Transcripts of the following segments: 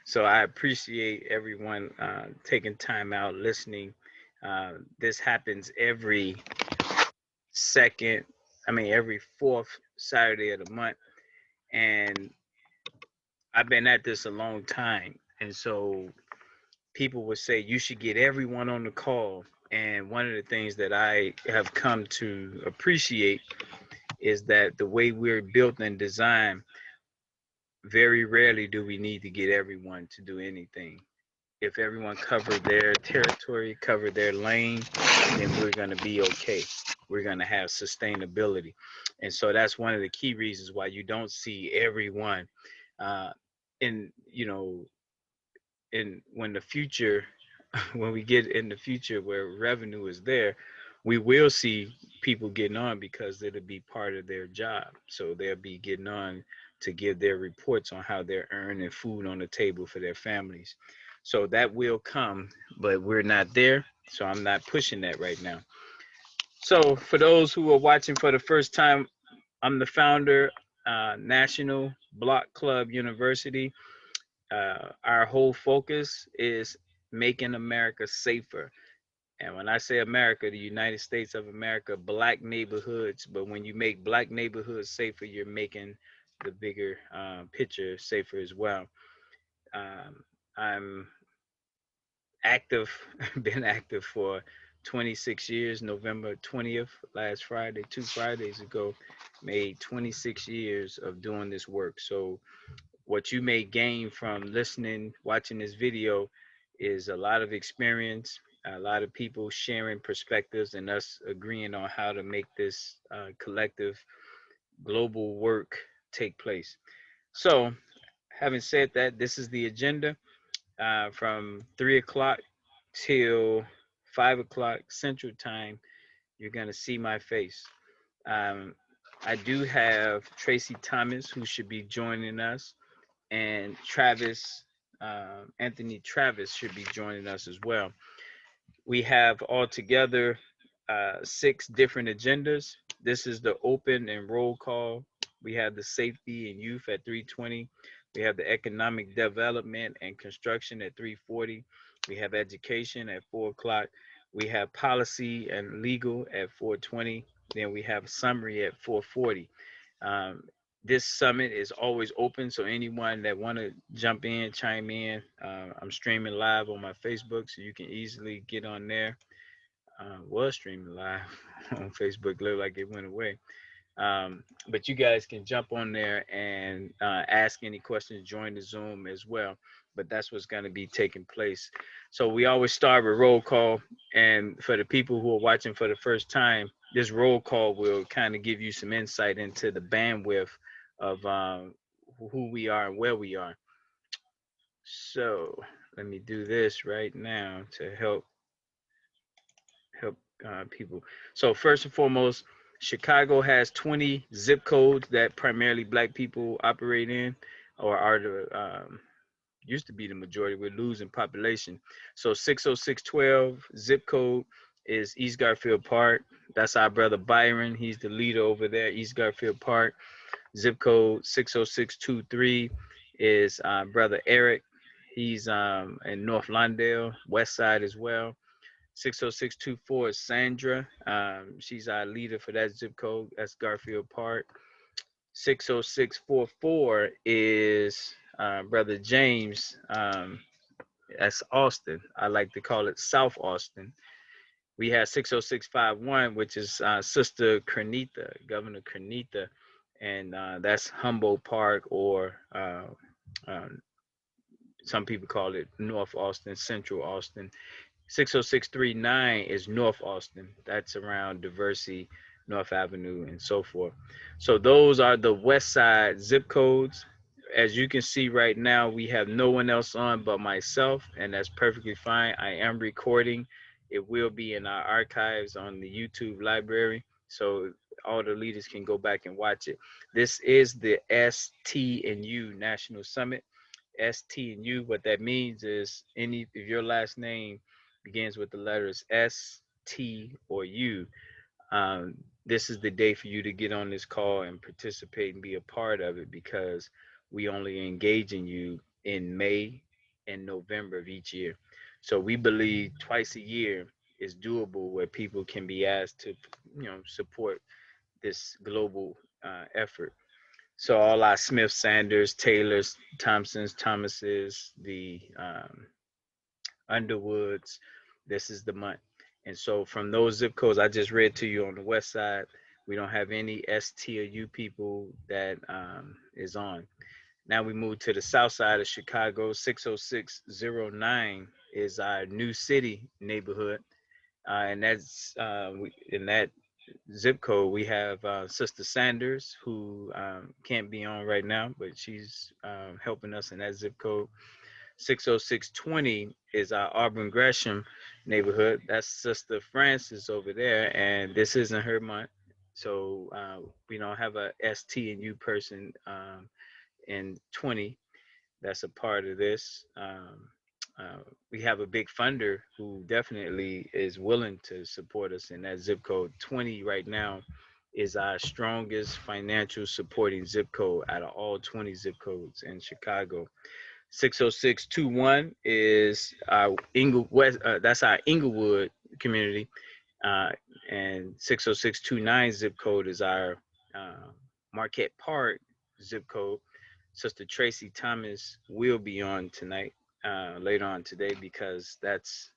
So I appreciate everyone taking time out listening. This happens every second, every fourth Saturday of the month. And I've been at this a long time. And so people would say you should get everyone on the call. And one of the things that I have come to appreciate is that the way we're built and designed, very rarely do we need to get everyone to do anything. If everyone covered their territory, covered their lane, then we're going to be okay. We're going to have sustainability. And so that's one of the key reasons why you don't see everyone uh, in, in when the future, when we get in the future where revenue is there, we will see people getting on because it'll be part of their job. So they'll be getting on to give their reports on how they're earning food on the table for their families. So that will come, but we're not there. So I'm not pushing that right now. So for those who are watching for the first time, I'm the founder, National Block Club University. Our whole focus is making America safer. And when I say America, the United States of America, black neighborhoods. But when you make black neighborhoods safer, you're making the bigger picture safer as well. I'm active, been active for 26 years. November 20th, last Friday, 2 Fridays ago, made 26 years of doing this work. So what you may gain from listening, watching this video is a lot of experience, a lot of people sharing perspectives, and us agreeing on how to make this collective global work take place. So, having said that, this is the agenda from 3 o'clock till 5 o'clock Central Time. You're going to see my face. Um, I do have Tracy Thomas, who should be joining us, and Anthony Travis should be joining us as well. We have altogether 6 different agendas. This is the open and roll call. We have the safety and youth at 3:20. We have the economic development and construction at 3:40. We have education at 4 o'clock. We have policy and legal at 4:20. Then we have summary at 4:40. Um, this summit is always open, so anyone that want to jump in, chime in, I'm streaming live on my Facebook, so you can easily get on there. Was streaming live on Facebook, looked like it went away. But you guys can jump on there and ask any questions, join the Zoom as well. But that's what's going to be taking place. So we always start with roll call. And for the people who are watching for the first time, this roll call will kind of give you some insight into the bandwidth of who we are and where we are. So let me do this right now to help people. So first and foremost, Chicago has 20 zip codes that primarily black people operate in, or are the used to be the majority. We're losing population. So 60612 zip code is East Garfield Park. That's our brother Byron. He's the leader over there, East Garfield Park. Zip code 60623 is brother Eric. He's in North Lawndale, West Side as well. 60624 is Sandra. She's our leader for that zip code. That's Garfield Park. 60644 is Brother James. That's Austin. I like to call it South Austin. We have 60651, which is Sister Kernita, Governor Kernita, and that's Humboldt Park, or uh, some people call it North Austin, Central Austin. 60639 is North Austin. That's around Diversity, North Avenue, and so forth. So those are the West Side zip codes. As you can see right now, we have no one else on but myself, and that's perfectly fine. I am recording. It will be in our archives on the YouTube library, so all the leaders can go back and watch it. This is the ST&U National Summit. ST&U, what that means is if your last name begins with the letters S, T, or U, um, this is the day for you to get on this call and participate and be a part of it, because we only engage in you in May and November of each year. So we believe twice a year is doable where people can be asked to, support this global effort. So all our Smith, Sanders, Taylors, Thompsons, Thomases, the Underwoods, this is the month. And so from those zip codes I just read to you on the west side, we don't have any ST or U people that is on. Now we move to the south side of Chicago. 60609 is our new city neighborhood. And that's in that zip code, we have Sister Sanders, who can't be on right now, but she's helping us in that zip code. 60620 is our Auburn Gresham neighborhood. That's Sister Francis over there, and this isn't her month. So we don't have a ST and U person in 20 that's a part of this. We have a big funder who definitely is willing to support us in that zip code. 20 right now is our strongest financial supporting zip code out of all 20 zip codes in Chicago. 60621 is our West. That's our Inglewood community, uh, and 60629 zip code is our uh, Marquette Park zip code. Sister Tracy Thomas will be on tonight, later on today, because that's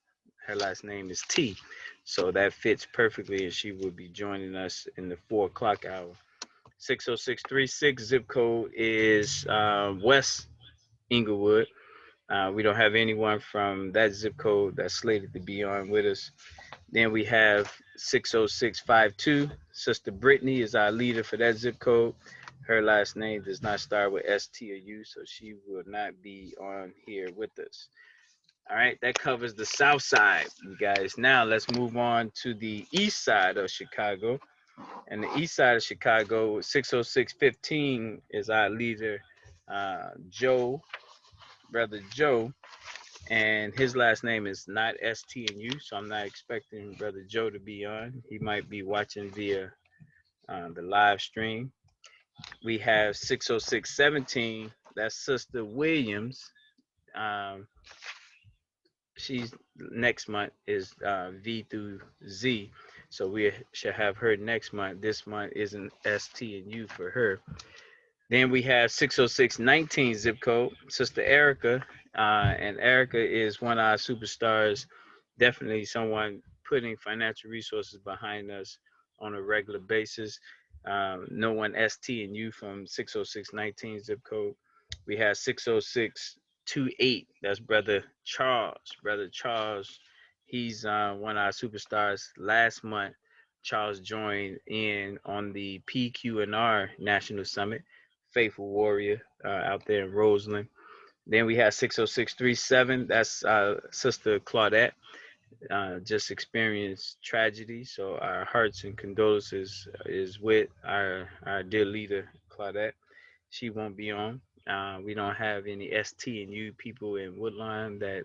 her last name is T, so that fits perfectly, and she will be joining us in the 4 o'clock hour. 60636 zip code is West Inglewood. We don't have anyone from that zip code that's slated to be on with us. Then we have 60652. Sister Brittany is our leader for that zip code. Her last name does not start with ST or U, so she will not be on here with us. All right, that covers the south side, you guys. Now let's move on to the east side of Chicago. And the east side of Chicago, 60615 is our leader, Joe, Brother Joe, and his last name is not ST and U, so I'm not expecting Brother Joe to be on. He might be watching via the live stream. We have 60617. That's Sister Williams. Um, she's next month is V through Z, so we should have her next month. This month isn't ST and U for her. Then we have 60619 zip code, Sister Erica. And Erica is one of our superstars, definitely someone putting financial resources behind us on a regular basis. No one ST and U from 60619 zip code. We have 60628. That's Brother Charles. Brother Charles, he's one of our superstars. Last month, Charles joined in on the PQ&R National Summit. Faithful warrior out there in Roseland. Then we have 60637. That's Sister Claudette. Just experienced tragedy, so our hearts and condolences is with our dear leader Claudette. She won't be on. We don't have any ST and U people in Woodline that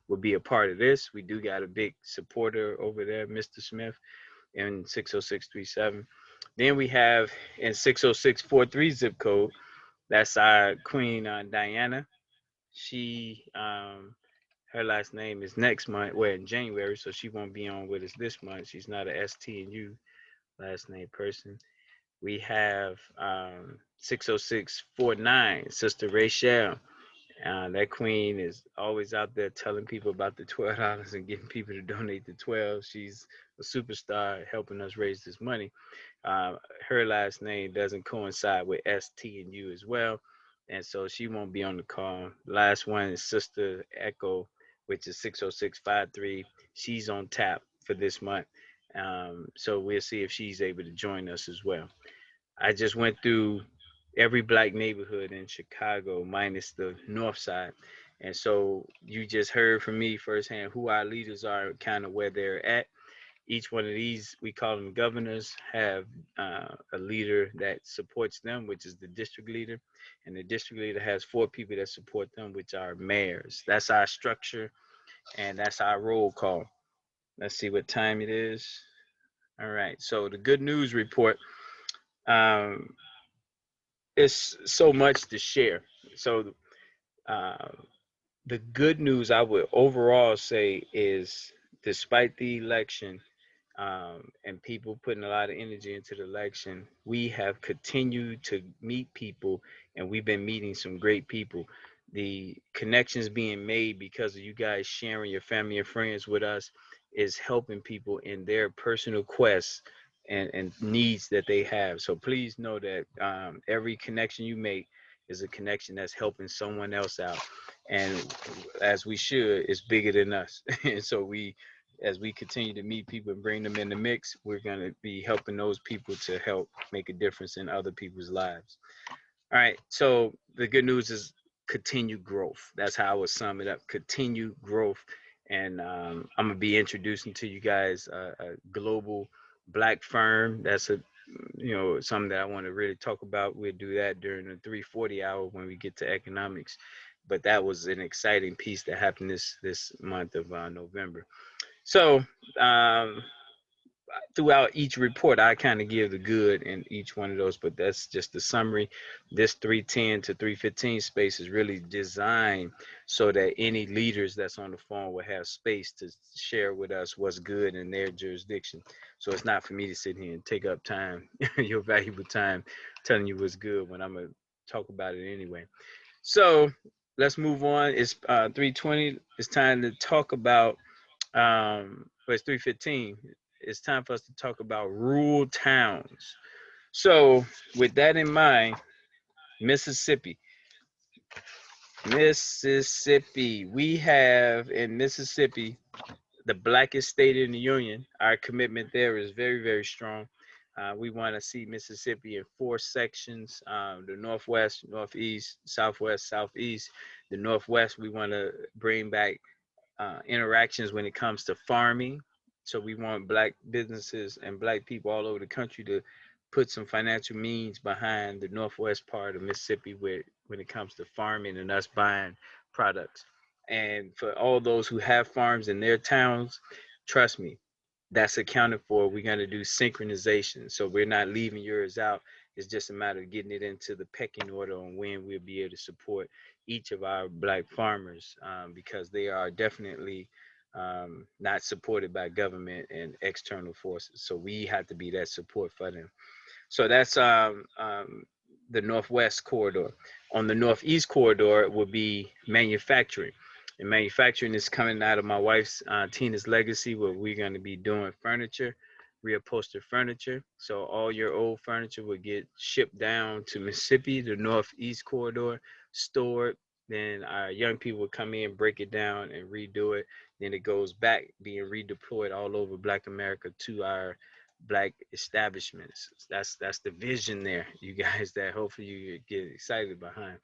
will be a part of this. We do got a big supporter over there, Mr. Smith, in 60637. Then we have in 60643 zip code, that's our Queen Diana. She her last name is next month, well in January, so she won't be on with us this month. She's not a ST and U last name person. We have 60649, Sister Rachel. That queen is always out there telling people about the $12 and getting people to donate the 12. She's a superstar helping us raise this money. Uh, Her last name doesn't coincide with ST and U as well, and so she won't be on the call. Last one is Sister Echo, which is 60653. She's on tap for this month, so we'll see if she's able to join us as well. I just went through every black neighborhood in Chicago minus the north side. And so you just heard from me firsthand who our leaders are, kind of where they're at. Each one of these, we call them governors, have a leader that supports them, which is the district leader. And the district leader has 4 people that support them, which are mayors. That's our structure, and that's our roll call. Let's see what time it is. All right. So the good news report. Um, it's so much to share. So Uh, the good news I would overall say is, despite the election, and people putting a lot of energy into the election, we have continued to meet people, and we've been meeting some great people. The connections being made because of you guys sharing your family and friends with us is helping people in their personal quests and needs that they have. So please know that every connection you make is a connection that's helping someone else out. And as we should, it's bigger than us. And so as we continue to meet people and bring them in the mix, we're going to be helping those people to help make a difference in other people's lives. All right. So the good news is continued growth. That's how I would sum it up. Continued growth. And I'm gonna be introducing to you guys a global black firm. That's something that I want to really talk about. We'll do that during the 340 hour when we get to economics. But that was an exciting piece that happened this month of November. So um, throughout each report, I kind of give the good in each one of those, but that's just the summary. This 310 to 315 space is really designed so that any leaders that's on the phone will have space to share with us what's good in their jurisdiction. So it's not for me to sit here and take up time, your valuable time, telling you what's good when I'm going to talk about it anyway. So let's move on. It's 320. It's time to talk about but it's 3:15. It's time for us to talk about rural towns. So, with that in mind, Mississippi. Mississippi. We have in Mississippi the blackest state in the union. Our commitment there is very, very strong. We want to see Mississippi in four sections: the Northwest, Northeast, Southwest, Southeast. The Northwest, we want to bring back interactions when it comes to farming. So we want black businesses and black people all over the country to put some financial means behind the northwest part of Mississippi when it comes to farming and us buying products. And for all those who have farms in their towns, trust me, that's accounted for. We're going to do synchronization. So we're not leaving yours out. It's just a matter of getting it into the pecking order on when we'll be able to support each of our black farmers, because they are definitely not supported by government and external forces. So we have to be that support for them. So that's the Northwest corridor. On the Northeast corridor, it will be manufacturing. And manufacturing is coming out of my wife's Tina's legacy, where we're going to be doing furniture, reupholstered furniture. So all your old furniture will get shipped down to Mississippi, the Northeast corridor, stored. Then our young people will come in, break it down, and redo it. Then it goes back, being redeployed all over Black America to our black establishments. That's the vision there, you guys, that hopefully you get excited behind.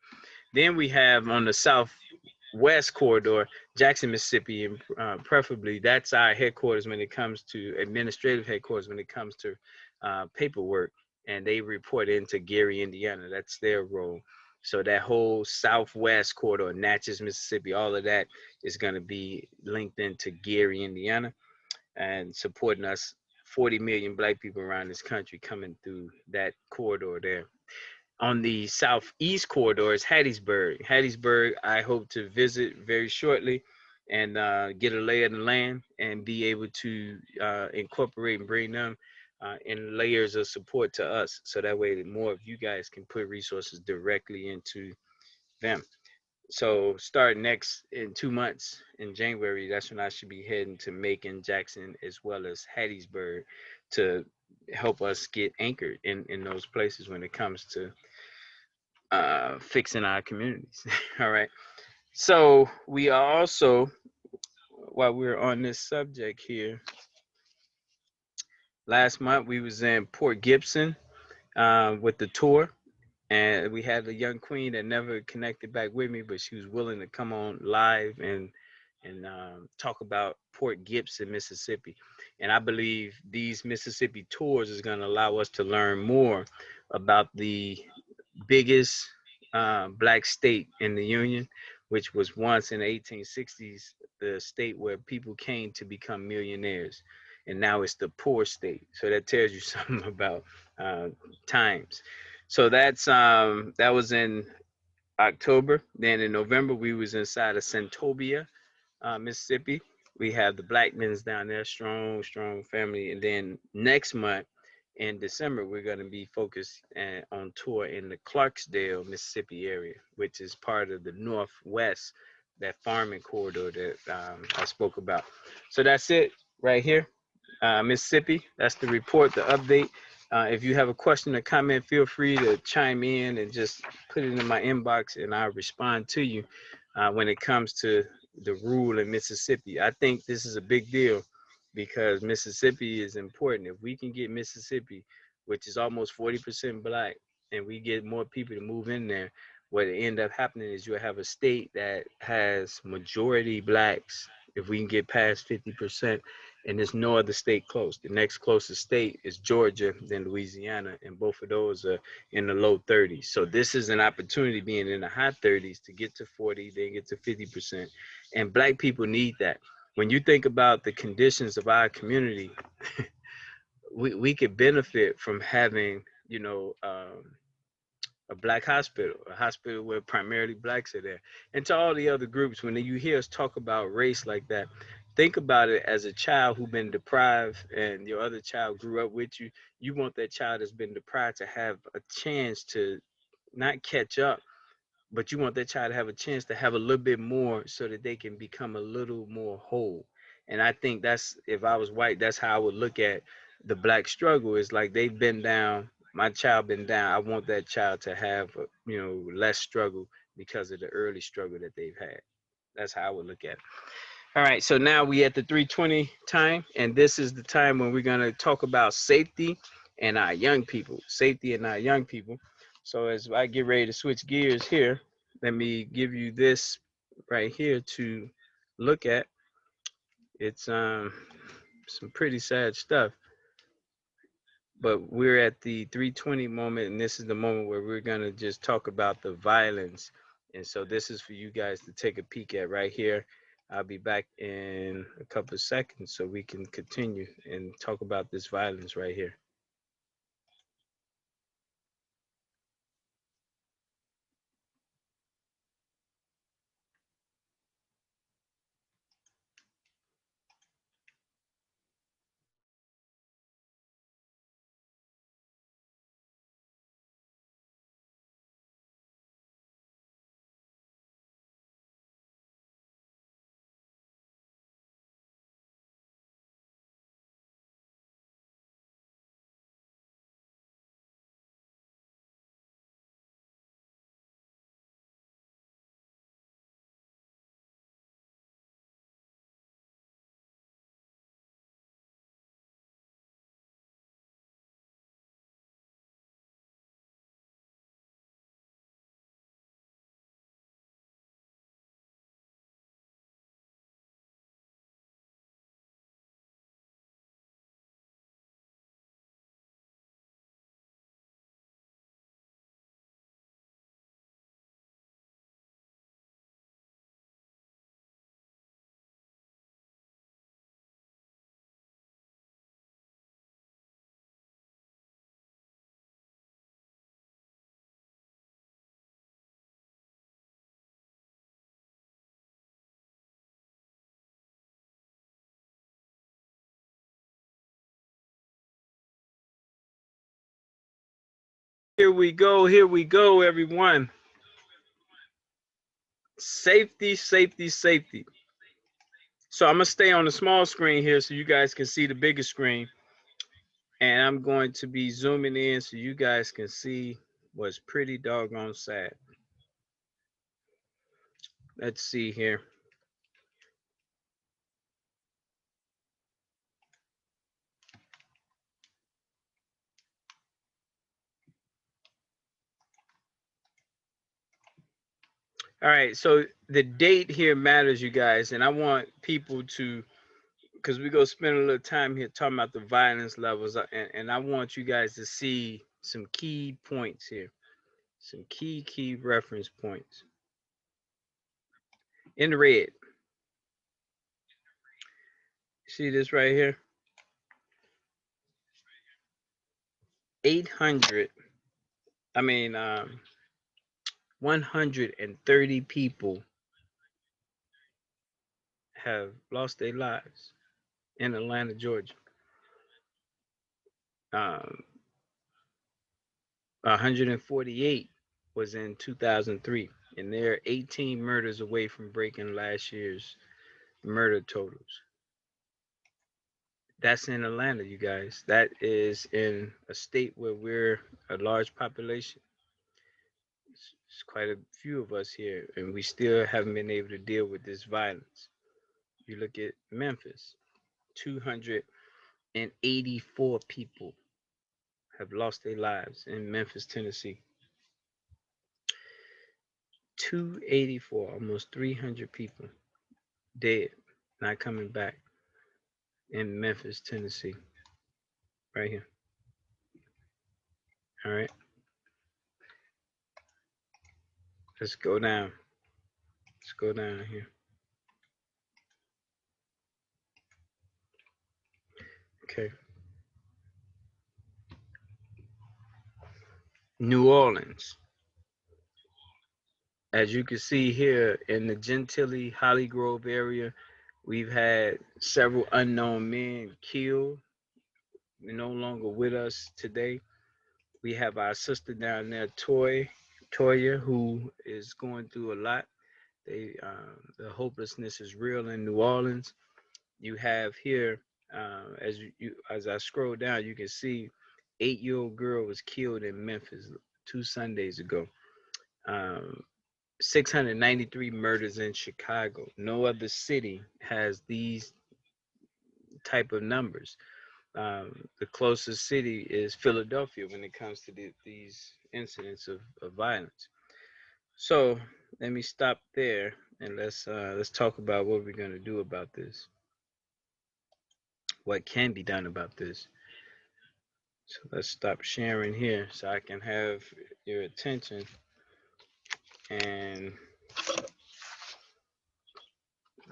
Then we have on the southwest corridor, Jackson, Mississippi, and preferably that's our headquarters when it comes to administrative headquarters when it comes to paperwork, and they report into Gary, Indiana. That's their role. So that whole southwest corridor, Natchez, Mississippi, all of that is going to be linked into Gary, Indiana, and supporting us. 40 million black people around this country coming through that corridor there. On the southeast corridor is Hattiesburg. Hattiesburg, I hope to visit very shortly and get a lay of the land and be able to incorporate and bring them in layers of support to us. So that way, more of you guys can put resources directly into them. So start next in 2 months in January, that's when I should be heading to Macon, Jackson, as well as Hattiesburg to help us get anchored in those places when it comes to fixing our communities. All right. So we are also, while we're on this subject here, last month we was in Port Gibson with the tour, and we had a young queen that never connected back with me, but she was willing to come on live and talk about Port Gibson, Mississippi. And I believe these Mississippi tours is going to allow us to learn more about the biggest black state in the Union, which was once in the 1860s the state where people came to become millionaires, and now it's the poor state. So that tells you something about uh, times. So that was in October. Then in November, we was inside of Santobia, Mississippi. We have the Blackmans down there, strong, strong family. And then next month in December, we're going to be focused on tour in the Clarksdale, Mississippi area, which is part of the Northwest, that farming corridor that I spoke about. So that's it right here, Mississippi. That's the report, the update. If you have a question or comment, feel free to chime in and just put it in my inbox, and I'll respond to you when it comes to the rule in Mississippi. I think this is a big deal because Mississippi is important. If we can get Mississippi, which is almost 40% black, and we get more people to move in there, what end up happening is you'll have a state that has majority blacks. If we can get past 50%, and there's no other state close. The next closest state is Georgia, then Louisiana, and both of those are in the low 30s. So this is an opportunity, being in the high 30s, to get to 40, then get to 50%. And black people need that. When you think about the conditions of our community, we could benefit from having, a black hospital, a hospital where primarily blacks are there. And to all the other groups, when you hear us talk about race like that, think about it as a child who's been deprived and your other child grew up with you. You want that child that's been deprived to have a chance to not catch up, but you want that child to have a chance to have a little bit more so that they can become a little more whole. And I think that's, if I was white, that's how I would look at the black struggle. Is like they've been down, my child been down. I want that child to have, less struggle because of the early struggle that they've had. That's how I would look at it. All right, so now we at the 3:20 time, and this is the time when we're gonna talk about safety and our young people. Safety and our young people. So as I get ready to switch gears here, let me give you this right here to look at. It's some pretty sad stuff, but we're at the 3:20 moment, and this is the moment where we're gonna just talk about the violence. And so this is for you guys to take a peek at right here. I'll be back in a couple of seconds so we can continue and talk about this violence right here. Here we go, everyone. Safety, safety, safety. So I'm gonna stay on the small screen here so you guys can see the bigger screen. And I'm going to be zooming in so you guys can see what's pretty doggone sad. Let's see here. All right, so the date here matters, you guys, and I want people to, because we're gonna spend a little time here talking about the violence levels, and I want you guys to see some key points here, some key reference points in red. See this right here? 800. I mean, 130 people have lost their lives in Atlanta, Georgia. Um, 148 was in 2003, and they're 18 murders away from breaking last year's murder totals. That's in Atlanta, you guys. That is in a state where we're a large population. It's quite a few of us here, and we still haven't been able to deal with this violence. You look at Memphis, 284 people have lost their lives in Memphis, Tennessee. 284, almost 300 people dead, not coming back in Memphis, Tennessee, right here. All right, let's go down. Let's go down here. Okay, New Orleans. As you can see here in the Gentilly Holly Grove area, we've had several unknown men killed. They're no longer with us today. We have our sister down there, Toya, who is going through a lot. The hopelessness is real in New Orleans. You have here, as I scroll down, you can see 8-year-old girl was killed in Memphis 2 Sundays ago. Um, 693 murders in Chicago. No other city has these type of numbers. The closest city is Philadelphia when it comes to these incidents of violence. So let me stop there and let's talk about what we're going to do about this. What can be done about this? So let's stop sharing here so I can have your attention. And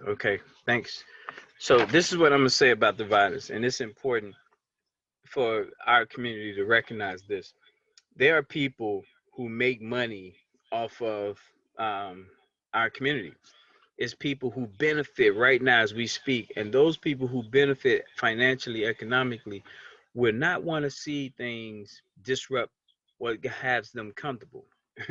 okay, thanks. So this is what I'm gonna say about the violence, and it's important for our community to recognize this. There are people who make money off of um, our community. It's people who benefit right now as we speak, and those people who benefit financially, economically, will not want to see things disrupt what has them comfortable.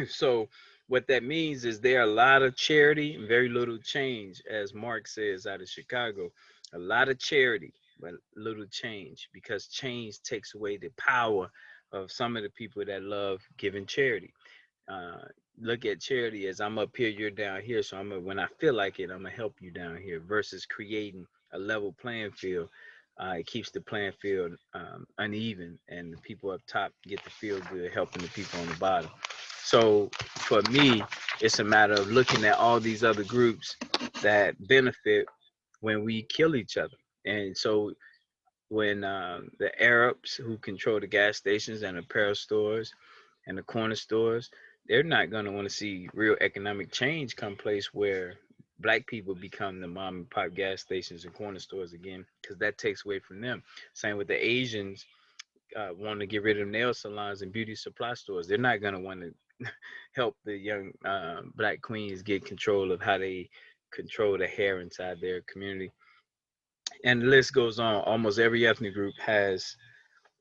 So, what that means is there are a lot of charity and very little change, as Mark says out of Chicago. A lot of charity, but little change, because change takes away the power of some of the people that love giving charity. uh, Look at charity as I'm up here, you're down here. So when I feel like it, I'm gonna help you down here versus creating a level playing field. It keeps the playing field uneven, and the people up top get to feel good, helping the people on the bottom. So for me, it's a matter of looking at all these other groups that benefit when we kill each other. And so when the Arabs who control the gas stations and apparel stores and the corner stores, they're not going to want to see real economic change come place where black people become the mom and pop gas stations and corner stores again, because that takes away from them. Same with the Asians want to get rid of nail salons and beauty supply stores. They're not going to want to help the young black queens get control of how they control the hair inside their community. And the list goes on. Almost every ethnic group has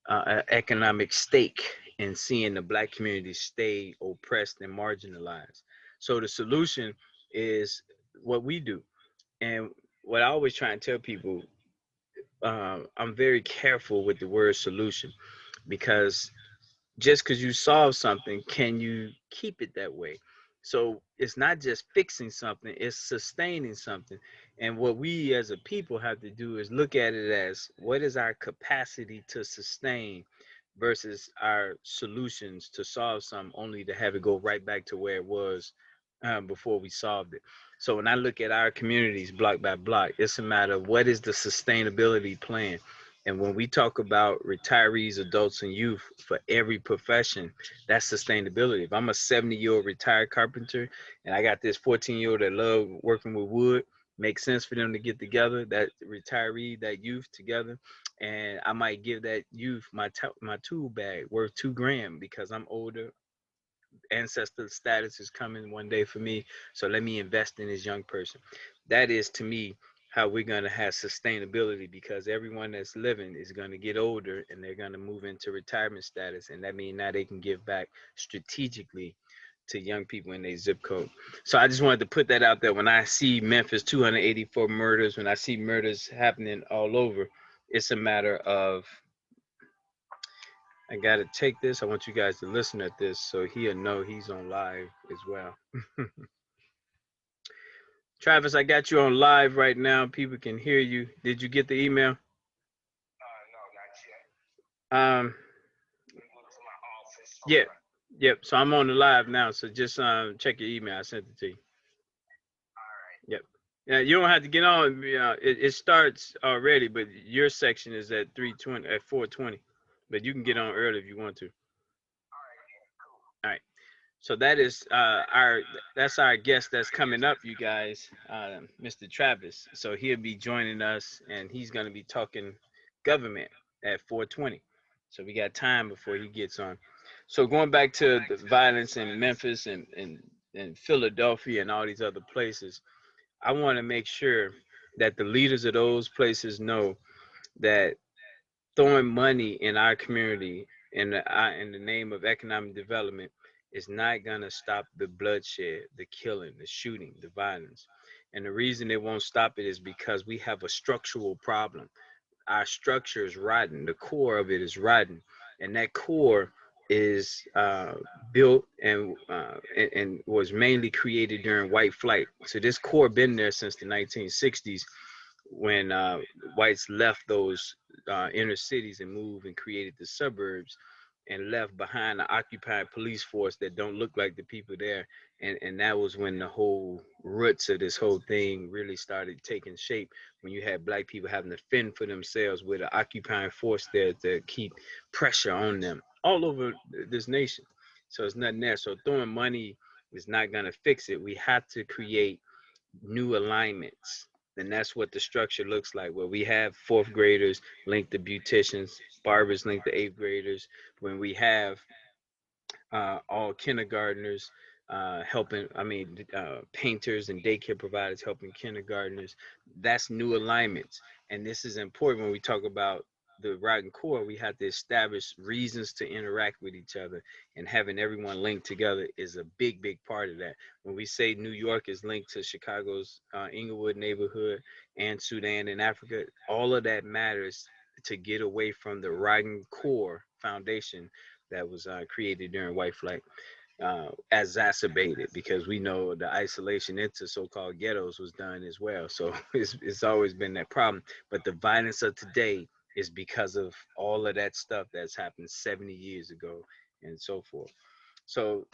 an economic stake in seeing the black community stay oppressed and marginalized. So the solution is what we do. And what I always try and tell people, I'm very careful with the word solution, because just because you solve something, can you keep it that way? So it's not just fixing something, it's sustaining something. And what we as a people have to do is look at it as what is our capacity to sustain versus our solutions to solve something, only to have it go right back to where it was before we solved it. So when I look at our communities block by block, it's a matter of what is the sustainability plan. And when we talk about retirees, adults, and youth for every profession, that's sustainability. If I'm a 70-year-old retired carpenter and I got this 14-year-old that love working with wood, makes sense for them to get together, that retiree, that youth together. And I might give that youth my tool bag worth 2 grand because I'm older, ancestor status is coming one day for me, so let me invest in this young person. That is to me how we're going to have sustainability, because everyone that's living is going to get older and they're going to move into retirement status, and that means now they can give back strategically to young people in their zip code. So I just wanted to put that out there. When I see Memphis 284 murders, when I see murders happening all over, it's a matter of, I got to take this. I want you guys to listen at this so he'll know he's on live as well. Travis, I got you on live right now. People can hear you. Did you get the email? Um, yeah, yep. So I'm on the live now. So just check your email. I sent it to you. Yep. Yeah, you don't have to get on. It starts already, but your section is at 3:20, at 4:20. But you can get on early if you want to. All right. So that is our that's our guest that's coming up, you guys, Mr. Travis. So he'll be joining us, and he's going to be talking government at 4:20. So we got time before he gets on. So going back to the violence in Memphis and Philadelphia and all these other places, I want to make sure that the leaders of those places know that throwing money in our community in the name of economic development is not going to stop the bloodshed, the killing, the shooting, the violence. And the reason it won't stop it is because we have a structural problem. Our structure is rotten. The core of it is rotten, and that core is built and was mainly created during white flight. So this core been there since the 1960s, when whites left those inner cities and moved and created the suburbs, and left behind the occupied police force that don't look like the people there. And that was when the whole roots of this whole thing really started taking shape, when you had black people having to fend for themselves with an occupying force there to keep pressure on them all over this nation. So it's nothing there. So throwing money is not going to fix it. We have to create new alignments. And that's what the structure looks like, where we have fourth graders linked to beauticians, barbers linked to eighth graders, when we have all kindergartners helping, painters and daycare providers helping kindergartners. That's new alignments. And this is important when we talk about the rotten core. We have to establish reasons to interact with each other, and having everyone linked together is a big, big part of that. When we say New York is linked to Chicago's Inglewood neighborhood and Sudan and Africa, all of that matters to get away from the rotten core foundation that was created during white flight, exacerbated because we know the isolation into so-called ghettos was done as well. So it's always been that problem. But the violence of today is because of all of that stuff that's happened 70 years ago and so forth. So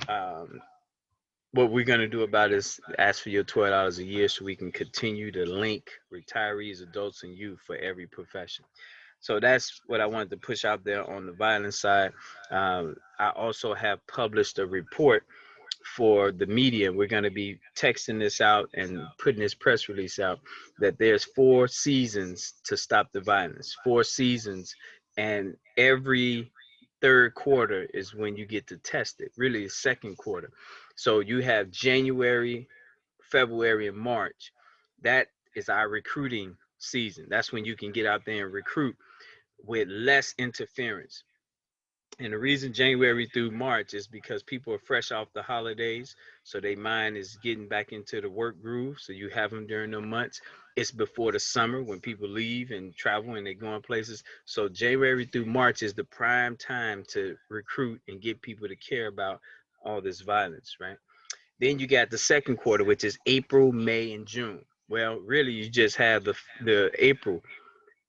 what we're going to do about is ask for your $12 a year so we can continue to link retirees, adults, and youth for every profession. So that's what I wanted to push out there on the violence side. I also have published a report for the media. We're going to be texting this out and putting this press release out, that there's 4 seasons to stop the violence, 4 seasons, and every third quarter is when you get to test it, really the second quarter. So you have January, February, and March. That is our recruiting season. That's when you can get out there and recruit with less interference. And the reason January through March is because people are fresh off the holidays, so their mind is getting back into the work groove. So you have them during the months. It's before the summer when people leave and travel and they're going places. So January through March is the prime time to recruit and get people to care about all this violence, right? Then you got the second quarter, which is April, May, and June. Well, really, you just have the April,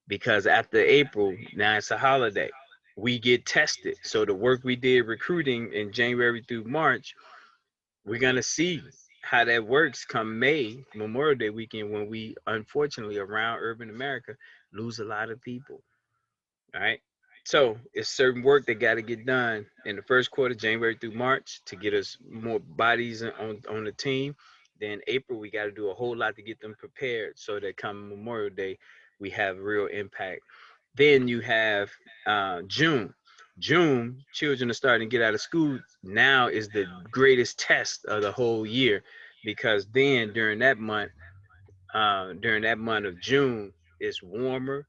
because after April, now it's a holiday. We get tested. So the work we did recruiting in January through March, we're gonna see how that works come May, Memorial Day weekend, when we unfortunately around urban America lose a lot of people. All right. So it's certain work that got to get done in the first quarter, January through March, to get us more bodies on the team. Then April, we got to do a whole lot to get them prepared so that come Memorial Day, we have real impact. Then you have June. June, children are starting to get out of school. Now is the greatest test of the whole year, because then during that month of June, it's warmer,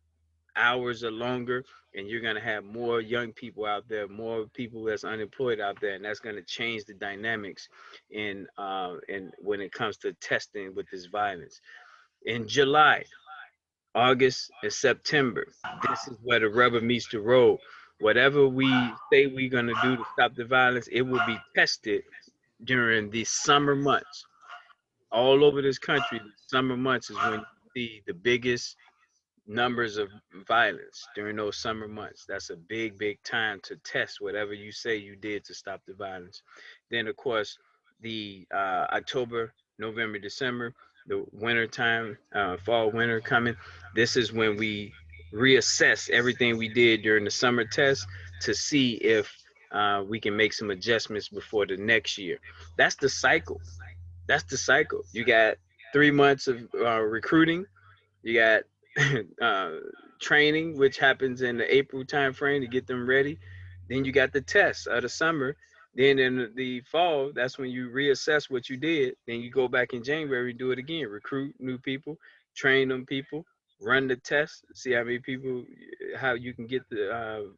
hours are longer, and you're going to have more young people out there, more people that's unemployed out there, and that's going to change the dynamics in when it comes to testing with this violence. In July, August, and September, this is where the rubber meets the road. Whatever we say we're going to do to stop the violence, it will be tested during the summer months. All over this country, the summer months is when you see the biggest numbers of violence during those summer months. That's a big, big time to test whatever you say you did to stop the violence. Then, of course, the October, November, December, the winter time, fall, winter coming. This is when we reassess everything we did during the summer test to see if we can make some adjustments before the next year. That's the cycle. That's the cycle. You got 3 months of recruiting. You got uh, training, which happens in the April timeframe to get them ready. Then you got the tests of the summer. Then in the fall, that's when you reassess what you did. Then you go back in January and do it again. Recruit new people, train them people, run the tests, see how many people, how you can get the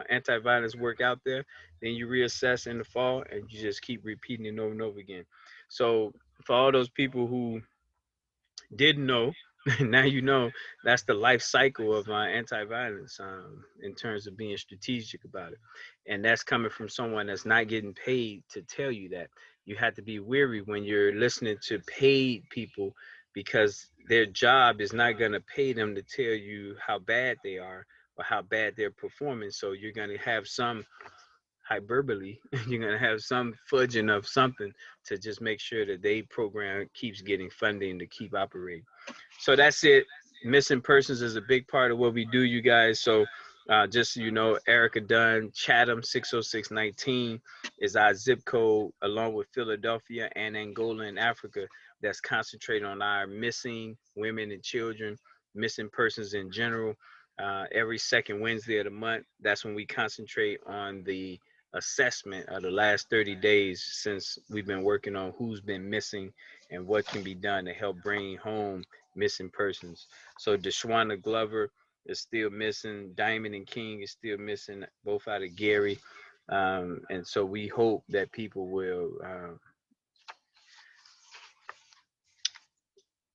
anti-violence work out there. Then you reassess in the fall, and you just keep repeating it over and over again. So for all those people who didn't know, now you know. That's the life cycle of anti-violence, in terms of being strategic about it, and that's coming from someone that's not getting paid to tell you that. You have to be weary when you're listening to paid people, because their job is not going to pay them to tell you how bad they are or how bad they're performing. So you're going to have some hyperbole. You're going to have some fudging of something to just make sure that they program keeps getting funding to keep operating. So that's it. Missing persons is a big part of what we do, you guys. So just so you know, Erica Dunn, Chatham 60619 is our zip code, along with Philadelphia and Angola in Africa, that's concentrated on our missing women and children, missing persons in general. Every second Wednesday of the month, that's when we concentrate on the assessment of the last 30 days since we've been working on who's been missing and what can be done to help bring home missing persons. So Deshwana Glover is still missing. Diamond and King is still missing, both out of Gary. And so we hope that people will,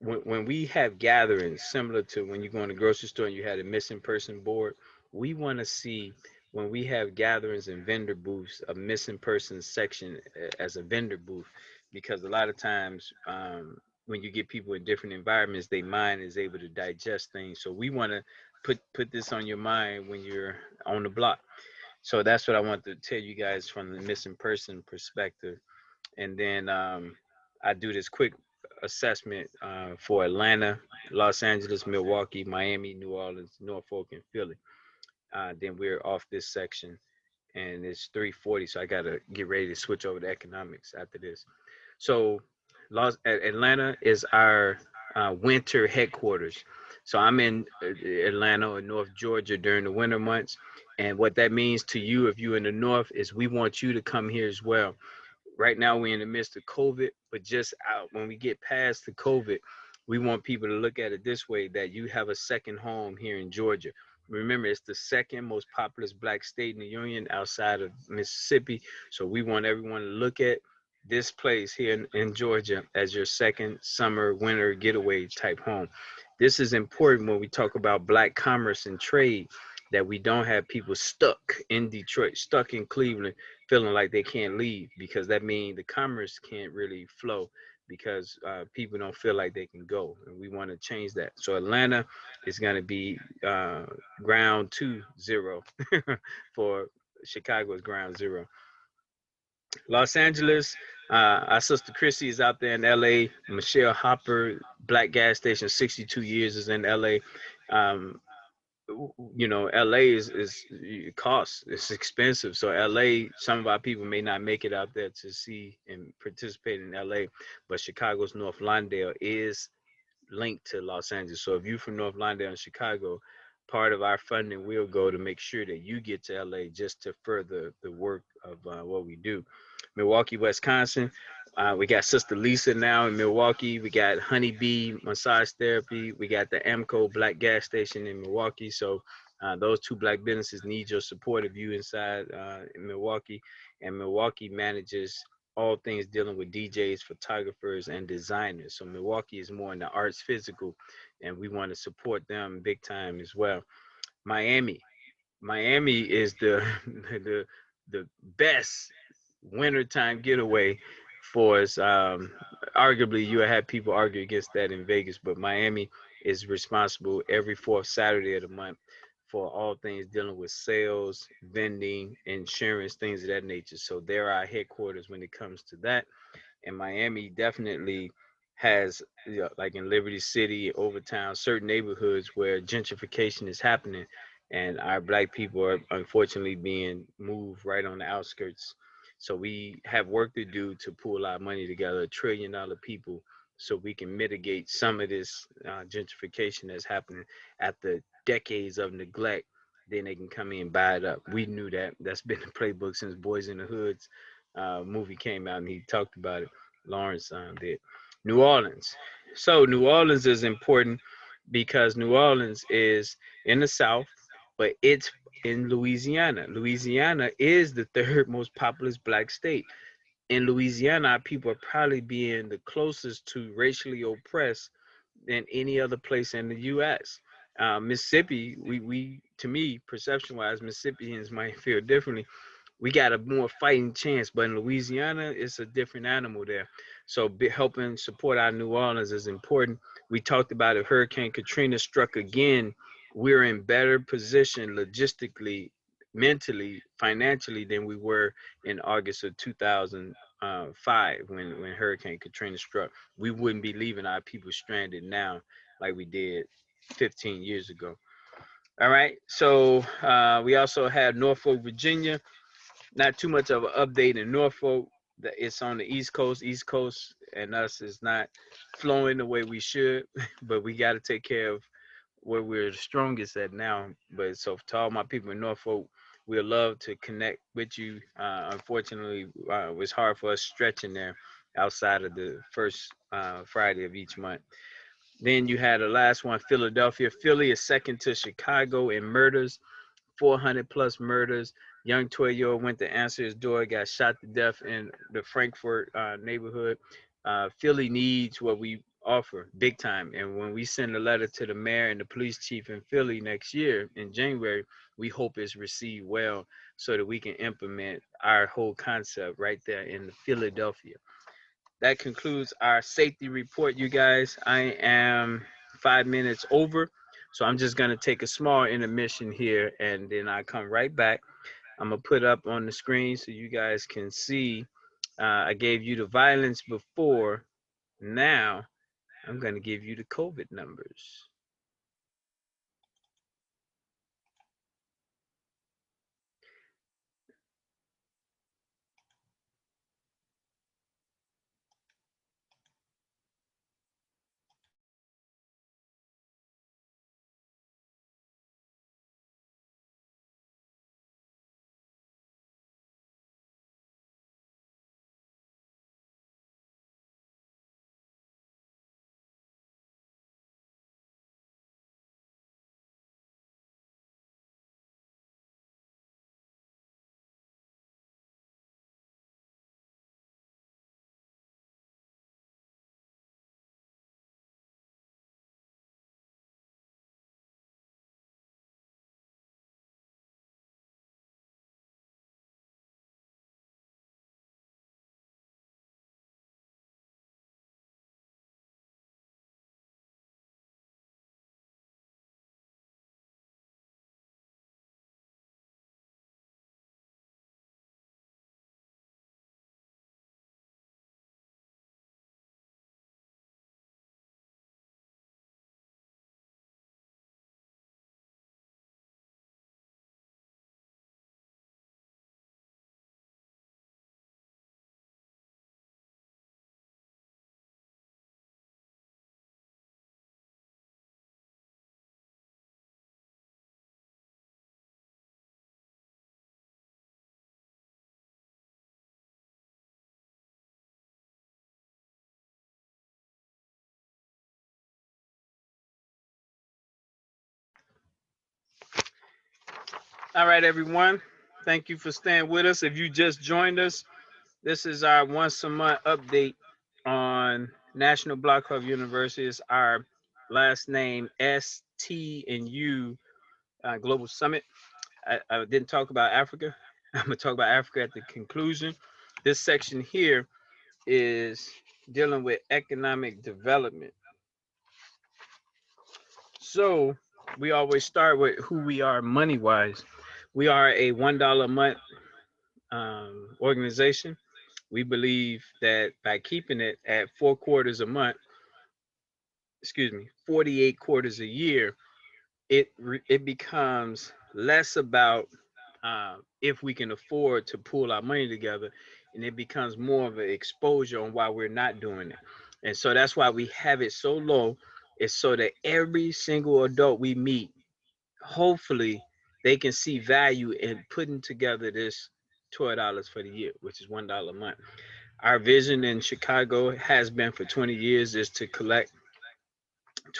when we have gatherings similar to when you go in the grocery store and you had a missing person board, we want to see, when we have gatherings and vendor booths, a missing person section as a vendor booth, because a lot of times, when you get people in different environments, their mind is able to digest things. So we want to put this on your mind when you're on the block. So that's what I want to tell you guys from the missing person perspective. And then I do this quick assessment for Atlanta, Los Angeles, Milwaukee, Miami, New Orleans, Norfolk, and Philly. Then we're off this section, and it's 3:40, so I gotta get ready to switch over to economics after this. So Atlanta is our winter headquarters. So I'm in Atlanta or North Georgia during the winter months. And what that means to you, if you're in the North, is we want you to come here as well. Right now we're in the midst of COVID, but just out when we get past the COVID, we want people to look at it this way, that you have a second home here in Georgia. Remember, it's the second most populous black state in the union outside of Mississippi. So we want everyone to look at this place here in Georgia as your second summer, winter getaway type home. This is important when we talk about black commerce and trade, that we don't have people stuck in Detroit, stuck in Cleveland, feeling like they can't leave, because that means the commerce can't really flow, because people don't feel like they can go, and we want to change that. So Atlanta is going to be ground 2-0 for Chicago's ground zero. Los Angeles, our sister Chrissy is out there in LA. Michelle Hopper, Black Gas Station, 62 years, is in LA. Um, LA is it costs. It's expensive. So LA, some of our people may not make it out there to see and participate in LA, but Chicago's North Lawndale is linked to Los Angeles. So if you're from North Lawndale in Chicago, part of our funding will go to make sure that you get to LA just to further the work of what we do. Milwaukee, Wisconsin. We got Sister Lisa now in Milwaukee. We got Honeybee Massage Therapy. We got the Amco Black Gas Station in Milwaukee. So those two black businesses need your support if you inside in Milwaukee. And Milwaukee manages all things dealing with DJs, photographers, and designers. So Milwaukee is more in the arts physical, and we want to support them big time as well. Miami. Miami is the the the best wintertime getaway for us. Arguably, you have people argue against that in Vegas, but Miami is responsible every fourth Saturday of the month for all things dealing with sales, vending, insurance, things of that nature. So they're our headquarters when it comes to that. And Miami definitely has, you know, like in Liberty City, Overtown, certain neighborhoods where gentrification is happening, and our black people are unfortunately being moved right on the outskirts. So we have work to do to pool our money together, $1 trillion people, so we can mitigate some of this gentrification that's happening after decades of neglect. Then they can come in and buy it up. We knew that. That's been the playbook since Boys in the Hoods movie came out, and he talked about it. Lawrence did. New Orleans. So New Orleans is important because New Orleans is in the South, but it's in Louisiana. Louisiana is the third most populous black state. In Louisiana, our people are probably being the closest to racially oppressed than any other place in the U.S. Mississippi, we to me, perception wise, Mississippians might feel differently. We got a more fighting chance. But in Louisiana, it's a different animal there. So helping support our New Orleans is important. We talked about if Hurricane Katrina struck again, we're in better position logistically, mentally, financially than we were in August of 2005 when Hurricane Katrina struck. We wouldn't be leaving our people stranded now like we did 15 years ago. All right. So we also have Norfolk, Virginia. Not too much of an update in Norfolk. It's on the East Coast. East Coast and us is not flowing the way we should, but we got to take care of where we're the strongest at now. But so to all my people in Norfolk, we'd love to connect with you. Unfortunately, it was hard for us stretching there outside of the first Friday of each month. Then you had the last one, Philadelphia. Philly is second to Chicago in murders. 400 plus murders. Young 12-year-old went to answer his door, got shot to death in the Frankfurt neighborhood. Philly needs what we offer big time. And when we send a letter to the mayor and the police chief in Philly next year in January, we hope it's received well so that we can implement our whole concept right there in Philadelphia. That concludes our safety report, you guys. I am 5 minutes over, so I'm just going to take a small intermission here and then I come right back. I'm going to put up on the screen so you guys can see. I gave you the violence before. Now I'm going to give you the COVID numbers. All right, everyone. Thank you for staying with us. If you just joined us, this is our once a month update on National Block Club University. It's our last name S T and U Global Summit. I didn't talk about Africa. I'm gonna talk about Africa at the conclusion. This section here is dealing with economic development. So we always start with who we are money wise. We are a $1 a month organization. We believe that by keeping it at 4 quarters a month, 48 quarters a year, it becomes less about if we can afford to pull our money together, and it becomes more of an exposure on why we're not doing it. And so that's why we have it so low. It's so that every single adult we meet, hopefully, they can see value in putting together this $12 for the year, which is $1 a month. Our vision in Chicago has been for 20 years is to collect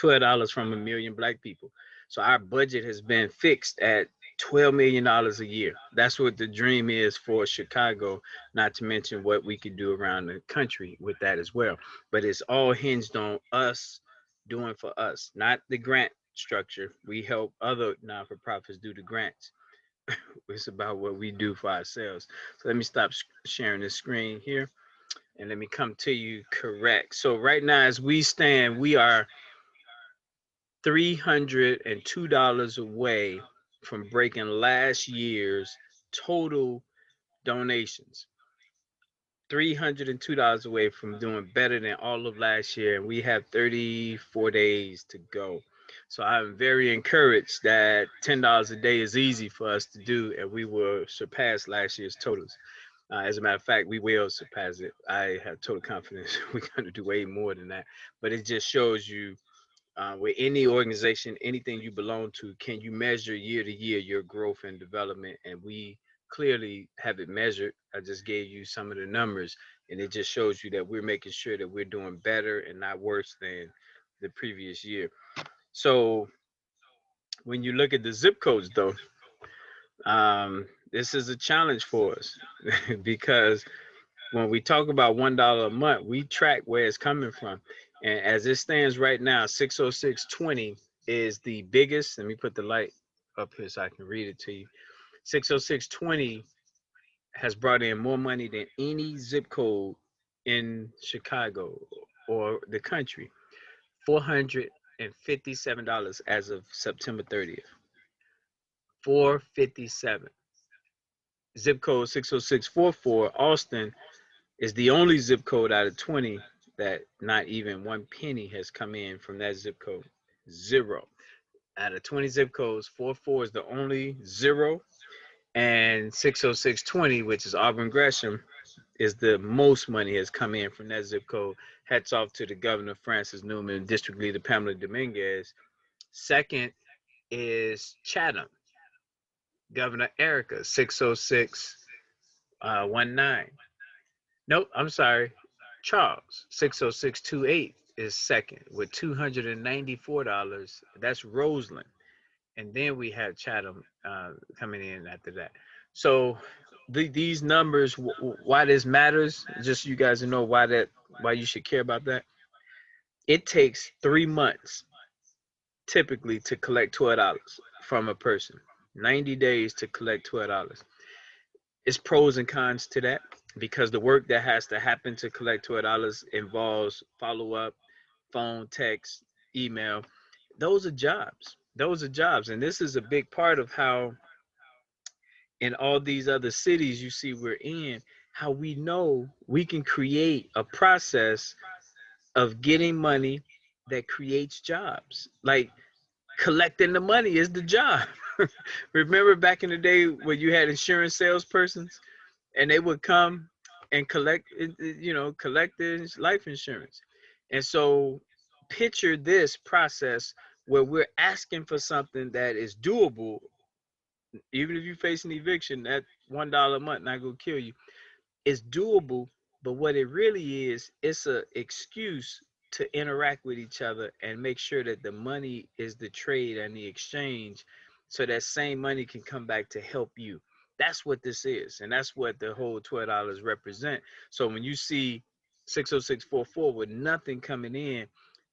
$12 from 1 million Black people. So our budget has been fixed at $12 million a year. That's what the dream is for Chicago, not to mention what we could do around the country with that as well. But it's all hinged on us doing for us, not the grant structure. We help other non for profits do the grants. It's about what we do for ourselves. So let me stop sharing the screen here and let me come to you correct. So right now, as we stand, we are $302 away from breaking last year's total donations. $302 away from doing better than all of last year, and we have 34 days to go. So I'm very encouraged that $10 a day is easy for us to do, and we will surpass last year's totals. As a matter of fact, we will surpass it. I have total confidence we're going to do way more than that. But it just shows you with any organization, anything you belong to, can you measure year to year your growth and development? And we clearly have it measured. I just gave you some of the numbers, and it just shows you that we're making sure that we're doing better and not worse than the previous year. So when you look at the zip codes, though, this is a challenge for us because when we talk about $1 a month, we track where it's coming from. And as it stands right now, 60620 is the biggest. Let me put the light up here so I can read it to you. 60620 has brought in more money than any zip code in Chicago or the country. $457 as of September 30th. 457. Zip code 60644, Austin, is the only zip code out of 20 that not even one penny has come in from that zip code. Zero. Out of 20 zip codes, 44 is the only zero. And 60620, which is Auburn Gresham, is the most money has come in from that zip code. Hats off to the governor, Francis Newman, District Leader Pamela Dominguez. Second is Chatham, Governor Erica, 60619. Nope, I'm sorry. Charles, 60628 is second with $294. That's Roseland. And then we have Chatham coming in after that. So these numbers, why this matters, just so you guys know why you should care about that. It takes 3 months typically to collect $12 from a person. 90 days to collect $12. It's pros and cons to that because the work that has to happen to collect $12 involves follow up, phone, text, email. Those are jobs. Those are jobs. And this is a big part of how in all these other cities you see we're in, how we know we can create a process of getting money that creates jobs. Like collecting the money is the job. Remember back in the day when you had insurance salespersons and they would come and collect this life insurance. And so picture this process where we're asking for something that is doable. Even if you face an eviction, that $1 a month not gonna kill you. It's doable, but what it really is, it's a excuse to interact with each other and make sure that the money is the trade and the exchange so that same money can come back to help you. That's what this is, and that's what the whole $12 represent. So when you see 60644 with nothing coming in,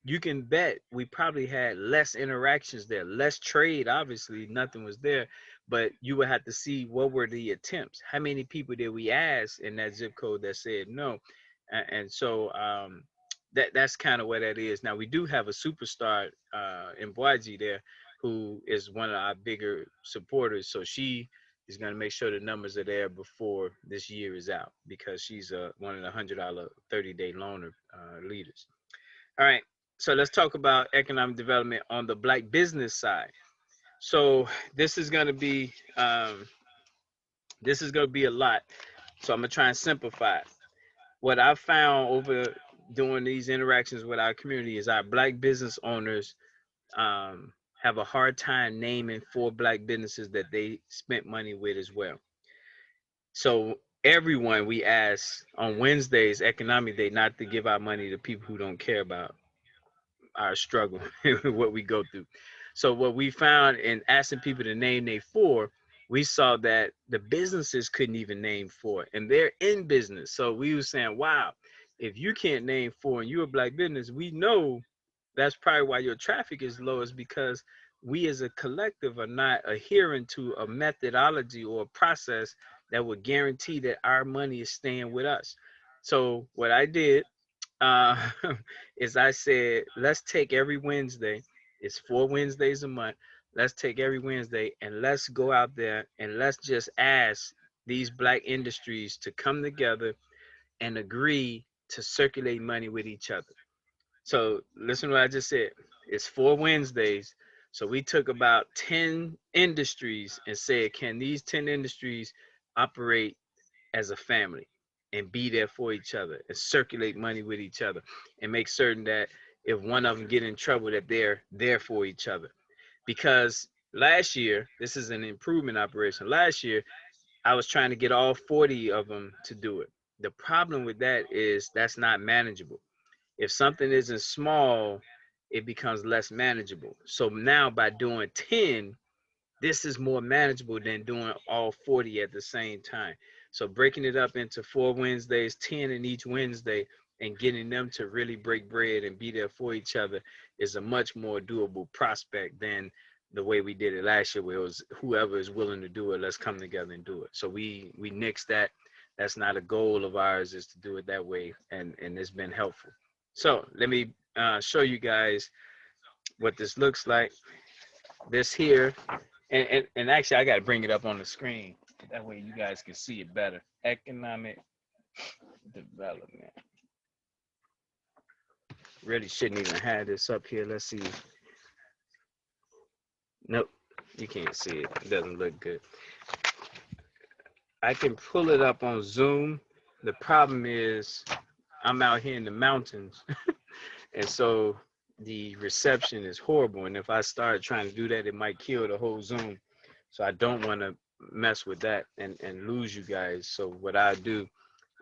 you can bet we probably had less interactions there, less trade. Obviously, nothing was there, but you would have to see what were the attempts. How many people did we ask in that zip code that said no? And so that's kind of what that is. Now we do have a superstar in Boaji there, who is one of our bigger supporters. So she is going to make sure the numbers are there before this year is out, because she's one of the $100 30-day loaner leaders. All right. So let's talk about economic development on the Black business side. So this is going to be a lot. So I'm gonna try and simplify it. What I've found over doing these interactions with our community is our Black business owners have a hard time naming 4 Black businesses that they spent money with as well. So everyone we ask on Wednesdays, economic day, not to give our money to people who don't care about our struggle, what we go through. So what we found in asking people to name their 4, we saw that the businesses couldn't even name 4, and they're in business. So we were saying, wow, if you can't name 4 and you're a Black business, we know that's probably why your traffic is low, is because we as a collective are not adhering to a methodology or a process that would guarantee that our money is staying with us. So what I did uh, is I said, let's take every Wednesday. It's 4 Wednesdays a month. Let's take every Wednesday and let's go out there and let's just ask these Black industries to come together and agree to circulate money with each other. So listen to what I just said. It's 4 Wednesdays. So we took about 10 industries and said, can these 10 industries operate as a family and be there for each other and circulate money with each other and make certain that if one of them get in trouble, that they're there for each other? Because last year, this is an improvement operation. Last year, I was trying to get all 40 of them to do it. The problem with that is that's not manageable. If something isn't small, it becomes less manageable. So now by doing 10, this is more manageable than doing all 40 at the same time. So breaking it up into 4 Wednesdays, 10 in each Wednesday, and getting them to really break bread and be there for each other is a much more doable prospect than the way we did it last year, where it was whoever is willing to do it, let's come together and do it. So we nixed that. That's not a goal of ours, is to do it that way, and it's been helpful. So let me show you guys what this looks like. This here, and actually I got to bring it up on the screen. That way you guys can see it better. Economic development. Really shouldn't even have this up here. Let's see. Nope, you can't see it. It doesn't look good. I can pull it up on Zoom. The problem is I'm out here in the mountains. And so the reception is horrible. And if I start trying to do that, it might kill the whole Zoom. So I don't want to mess with that and lose you guys. So what I do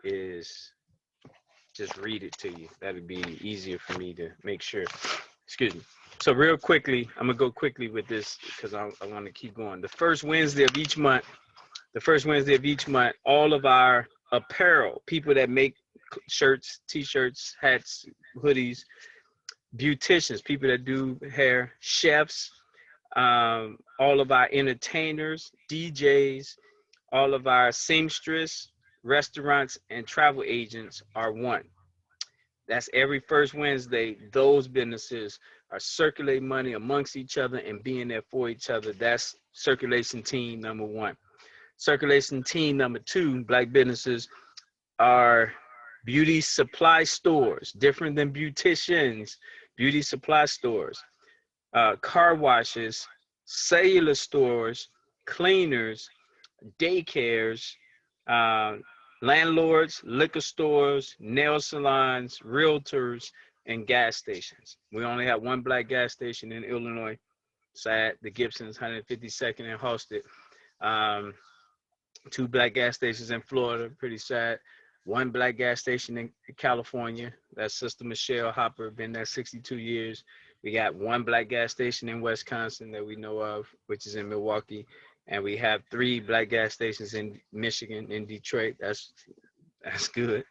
is just read it to you. That'd be easier for me to make sure. Excuse me. So real quickly, I'm gonna go quickly with this because I want to keep going. The first Wednesday of each month, all of our apparel, people that make shirts, t-shirts, hats, hoodies, beauticians, people that do hair, chefs, all of our entertainers, DJs, all of our seamstress, restaurants, and travel agents are one. That's every first Wednesday. Those businesses are circulating money amongst each other and being there for each other. That's circulation team number 1. Circulation team number 2, Black businesses, are beauty supply stores, different than beauticians, beauty supply stores, car washes, cellular stores, cleaners, daycares, uh, landlords, liquor stores, nail salons, realtors, and gas stations. We only have 1 Black gas station in Illinois. Sad, the Gibson's 152nd and Halsted. 2 Black gas stations in Florida, pretty sad. 1 Black gas station in California. That's Sister Michelle Hopper, been there 62 years. We got one black gas station in Wisconsin that we know of, which is in Milwaukee, and we have 3 black gas stations in Michigan, in Detroit. That's good.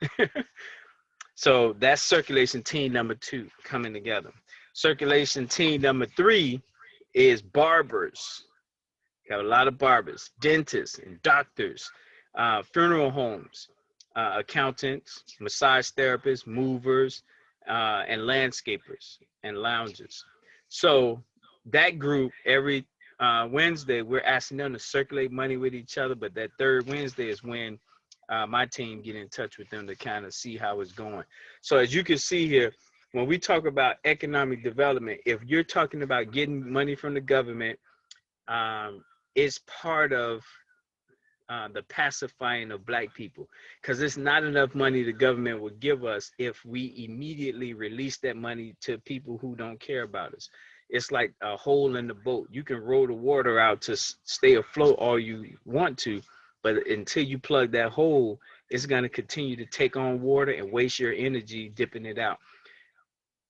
So that's circulation team number 2 coming together. Circulation team number 3 is barbers. Got a lot of barbers, dentists, and doctors, funeral homes, accountants, massage therapists, movers, and landscapers and loungers. So that group, every Wednesday, we're asking them to circulate money with each other. But that third Wednesday is when my team get in touch with them to kind of see how it's going. So as you can see here, when we talk about economic development, if you're talking about getting money from the government, is part of the pacifying of black people, because it's not enough money the government will give us if we immediately release that money to people who don't care about us. It's like a hole in the boat. You can roll the water out to stay afloat all you want to, but until you plug that hole, it's going to continue to take on water and waste your energy dipping it out.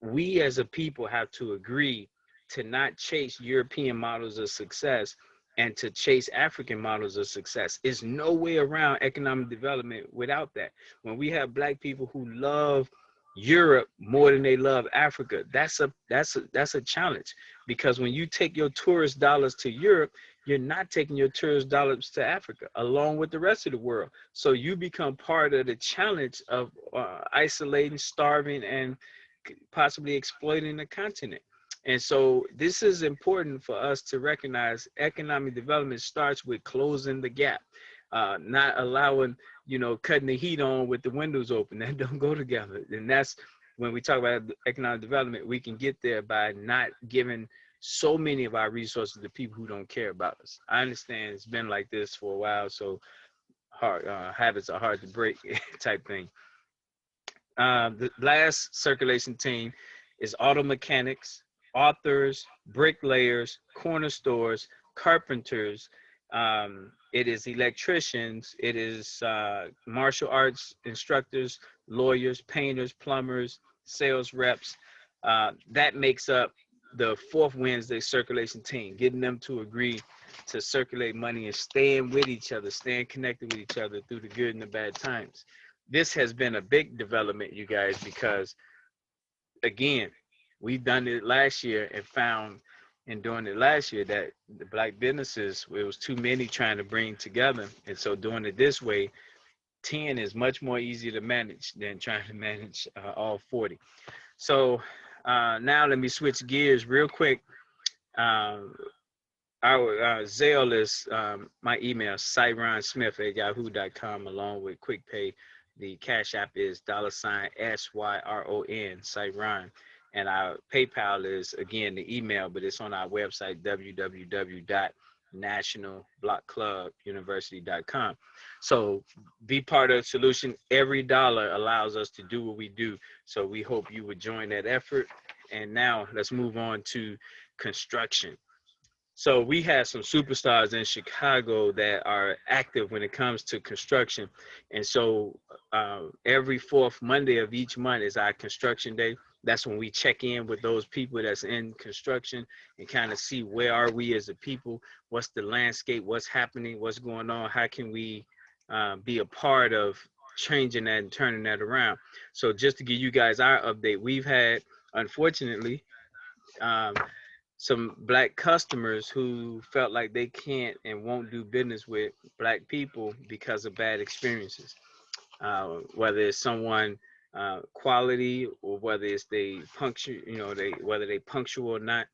We as a people have to agree to not chase European models of success and to chase African models of success. There's no way around economic development without that. When we have black people who love Europe more than they love Africa, that's a challenge, because when you take your tourist dollars to Europe, you're not taking your tourist dollars to Africa along with the rest of the world. So you become part of the challenge of isolating, starving, and possibly exploiting the continent. And so this is important for us to recognize. Economic development starts with closing the gap, not allowing, cutting the heat on with the windows open. That don't go together. And that's when we talk about economic development, we can get there by not giving so many of our resources to people who don't care about us. I understand it's been like this for a while, so hard habits are hard to break type thing. The last circulation team is auto mechanics, authors, bricklayers, corner stores, carpenters. It is electricians. It is martial arts instructors, lawyers, painters, plumbers, sales reps. That makes up the fourth Wednesday circulation team, getting them to agree to circulate money and staying with each other, staying connected with each other through the good and the bad times. This has been a big development, you guys, because again, we've done it last year and found in doing it last year that the black businesses, it was too many trying to bring together. And so doing it this way, 10 is much more easy to manage than trying to manage all 40. So now let me switch gears real quick. Our Zelle is my email, cyronsmith@yahoo.com, along with QuickPay. The Cash App is $SYRON, Cyron. And our PayPal is, again, the email, but it's on our website, www.nationalblockclubuniversity.com. So be part of the solution. Every dollar allows us to do what we do. So we hope you would join that effort. And now let's move on to construction. So we have some superstars in Chicago that are active when it comes to construction. And so every fourth Monday of each month is our construction day. That's when we check in with those people that's in construction and kind of see where are we as a people, what's the landscape, what's happening, what's going on, how can we be a part of changing that and turning that around. So just to give you guys our update, we've had, unfortunately, some black customers who felt like they can't and won't do business with black people because of bad experiences, whether it's someone quality or whether it's they punctual, whether they punctual or not.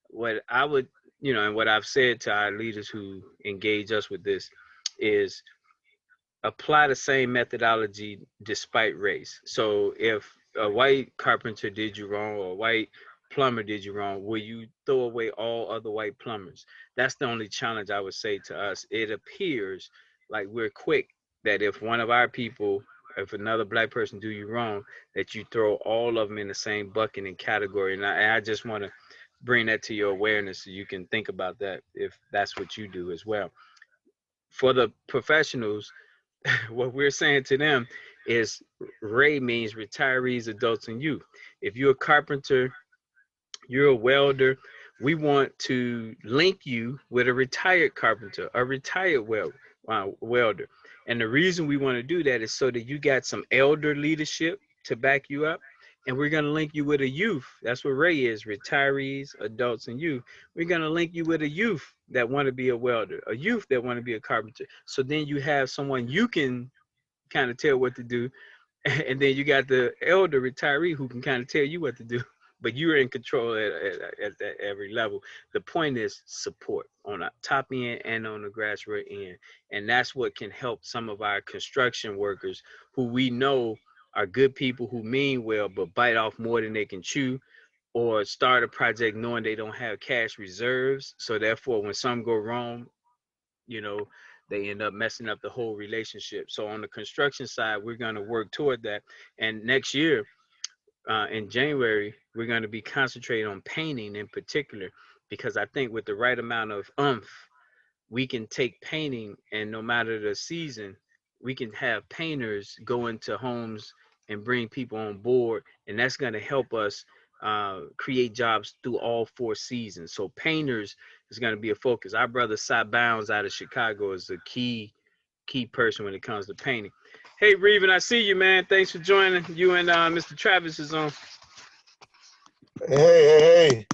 What I would, and what I've said to our leaders who engage us with this is apply the same methodology despite race. So if a white carpenter did you wrong or a white plumber did you wrong, will you throw away all other white plumbers? That's the only challenge I would say to us. It appears like we're quick that if one of our people, if another black person do you wrong, that you throw all of them in the same bucket and category. And I just want to bring that to your awareness so you can think about that if that's what you do as well. For the professionals, what we're saying to them is RAY means retirees, adults, and youth. If you're a carpenter, you're a welder. We want to link you with a retired carpenter, a retired welder. And the reason we want to do that is so that you got some elder leadership to back you up. And we're going to link you with a youth. That's what Ray is, retirees, adults, and youth. We're going to link you with a youth that want to be a welder, a youth that want to be a carpenter. So then you have someone you can kind of tell what to do, and then you got the elder retiree who can kind of tell you what to do, but you're in control at every level. The point is support on the top end and on the grassroots end, and that's what can help some of our construction workers who we know are good people who mean well but bite off more than they can chew, or start a project knowing they don't have cash reserves, so therefore when some go wrong, you know, they end up messing up the whole relationship. So on the construction side, we're going to work toward that. And next year, in January, we're going to be concentrating on painting in particular, because I think with the right amount of we can take painting, and no matter the season, we can have painters go into homes and bring people on board, and that's going to help us create jobs through all 4 seasons. So painters is going to be a focus. Our brother Cy Bounds out of Chicago is a key person when it comes to painting. Hey, Reven, I see you, man. Thanks for joining. You and Mr. Travis is on. Hey.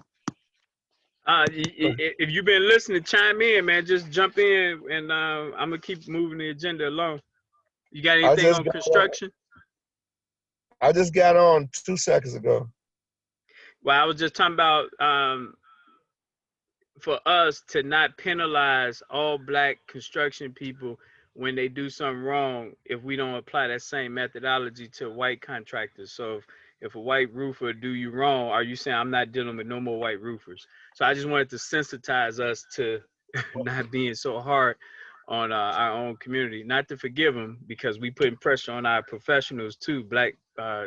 If you've been listening, chime in, man. Just jump in, and I'm gonna keep moving the agenda along. You got anything on construction? I just got on 2 seconds ago. Well, I was just talking about for us to not penalize all Black construction people when they do something wrong if we don't apply that same methodology to white contractors. So if a white roofer do you wrong, are you saying I'm not dealing with no more white roofers? So I just wanted to sensitize us to not being so hard on our own community, not to forgive them, because we putting pressure on our professionals too, Black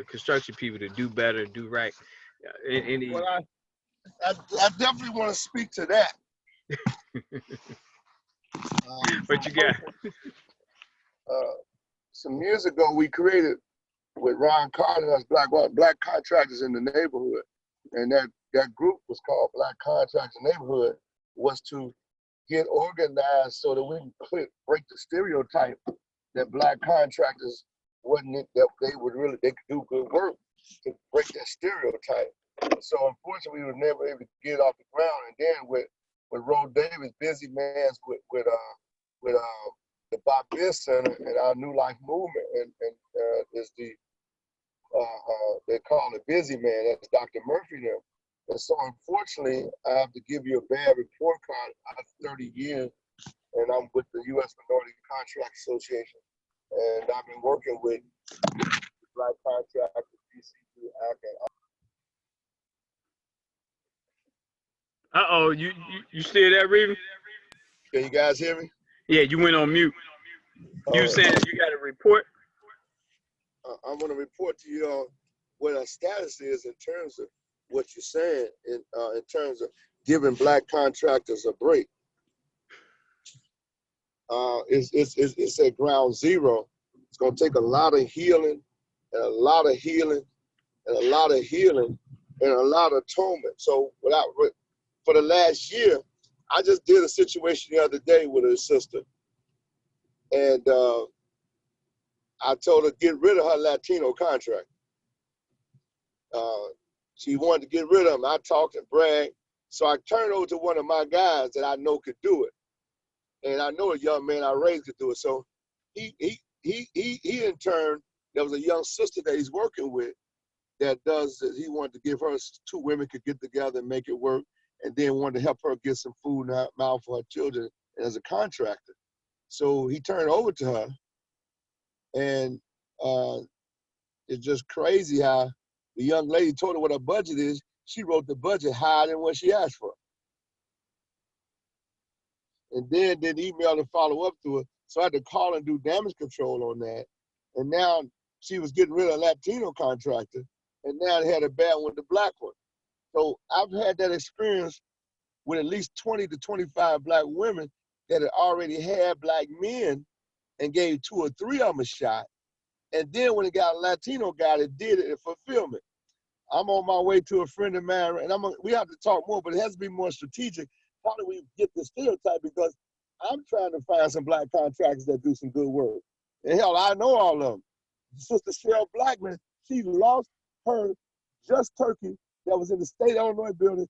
construction people, to do better, do right. Well, I definitely want to speak to that. What you got? Some years ago, we created with Ron Carter as black contractors in the neighborhood, and that group was called Black Contractors Neighborhood, was to get organized so that we can break the stereotype that Black contractors that they could do good work, to break that stereotype. So unfortunately, we were never able to get it off the ground. And then with Ro Davis, Busy Man's with the Bob Biss Center and our New Life movement, and is the they call it Busy Man. That's Dr. Murphy there. And so unfortunately, I have to give you a bad report card. After 30 years, and I'm with the U.S. Minority Contract Association, and I've been working with Black contractors, DCU, ACA. You still there, Reven? Can you guys hear me? Yeah, you went on mute. You saying you got a report? I'm going to report to you on what our status is in terms of what you're saying, in terms of giving Black contractors a break. It's at ground zero. It's going to take a lot of healing, and a lot of healing, and a lot of healing, and a lot of atonement. So for the last year, I just did a situation the other day with a sister, and I told her to get rid of her Latino contract. She wanted to get rid of him. I talked and bragged. So I turned over to one of my guys that I know could do it. And I know a young man I raised could do it. So he in turn, there was a young sister that he's working with that he wanted to give her, 2 women could get together and make it work, and then wanted to help her get some food in her mouth for her children as a contractor. So he turned over to her, and it's just crazy how the young lady told her what her budget is. She wrote the budget higher than what she asked for. And then did email and follow up to her. So I had to call and do damage control on that. And now she was getting rid of a Latino contractor, and now they had a bad one with the Black one. So I've had that experience with at least 20 to 25 Black women that had already had Black men and gave 2 or 3 of them a shot. And then when it got a Latino guy that did it in fulfillment, I'm on my way to a friend of mine, and we have to talk more, but it has to be more strategic. How do we get this stereotype? Because I'm trying to find some black contractors that do some good work. And hell, I know all of them. Sister Cheryl Blackman, she lost her Just Turkey that was in the state of Illinois building.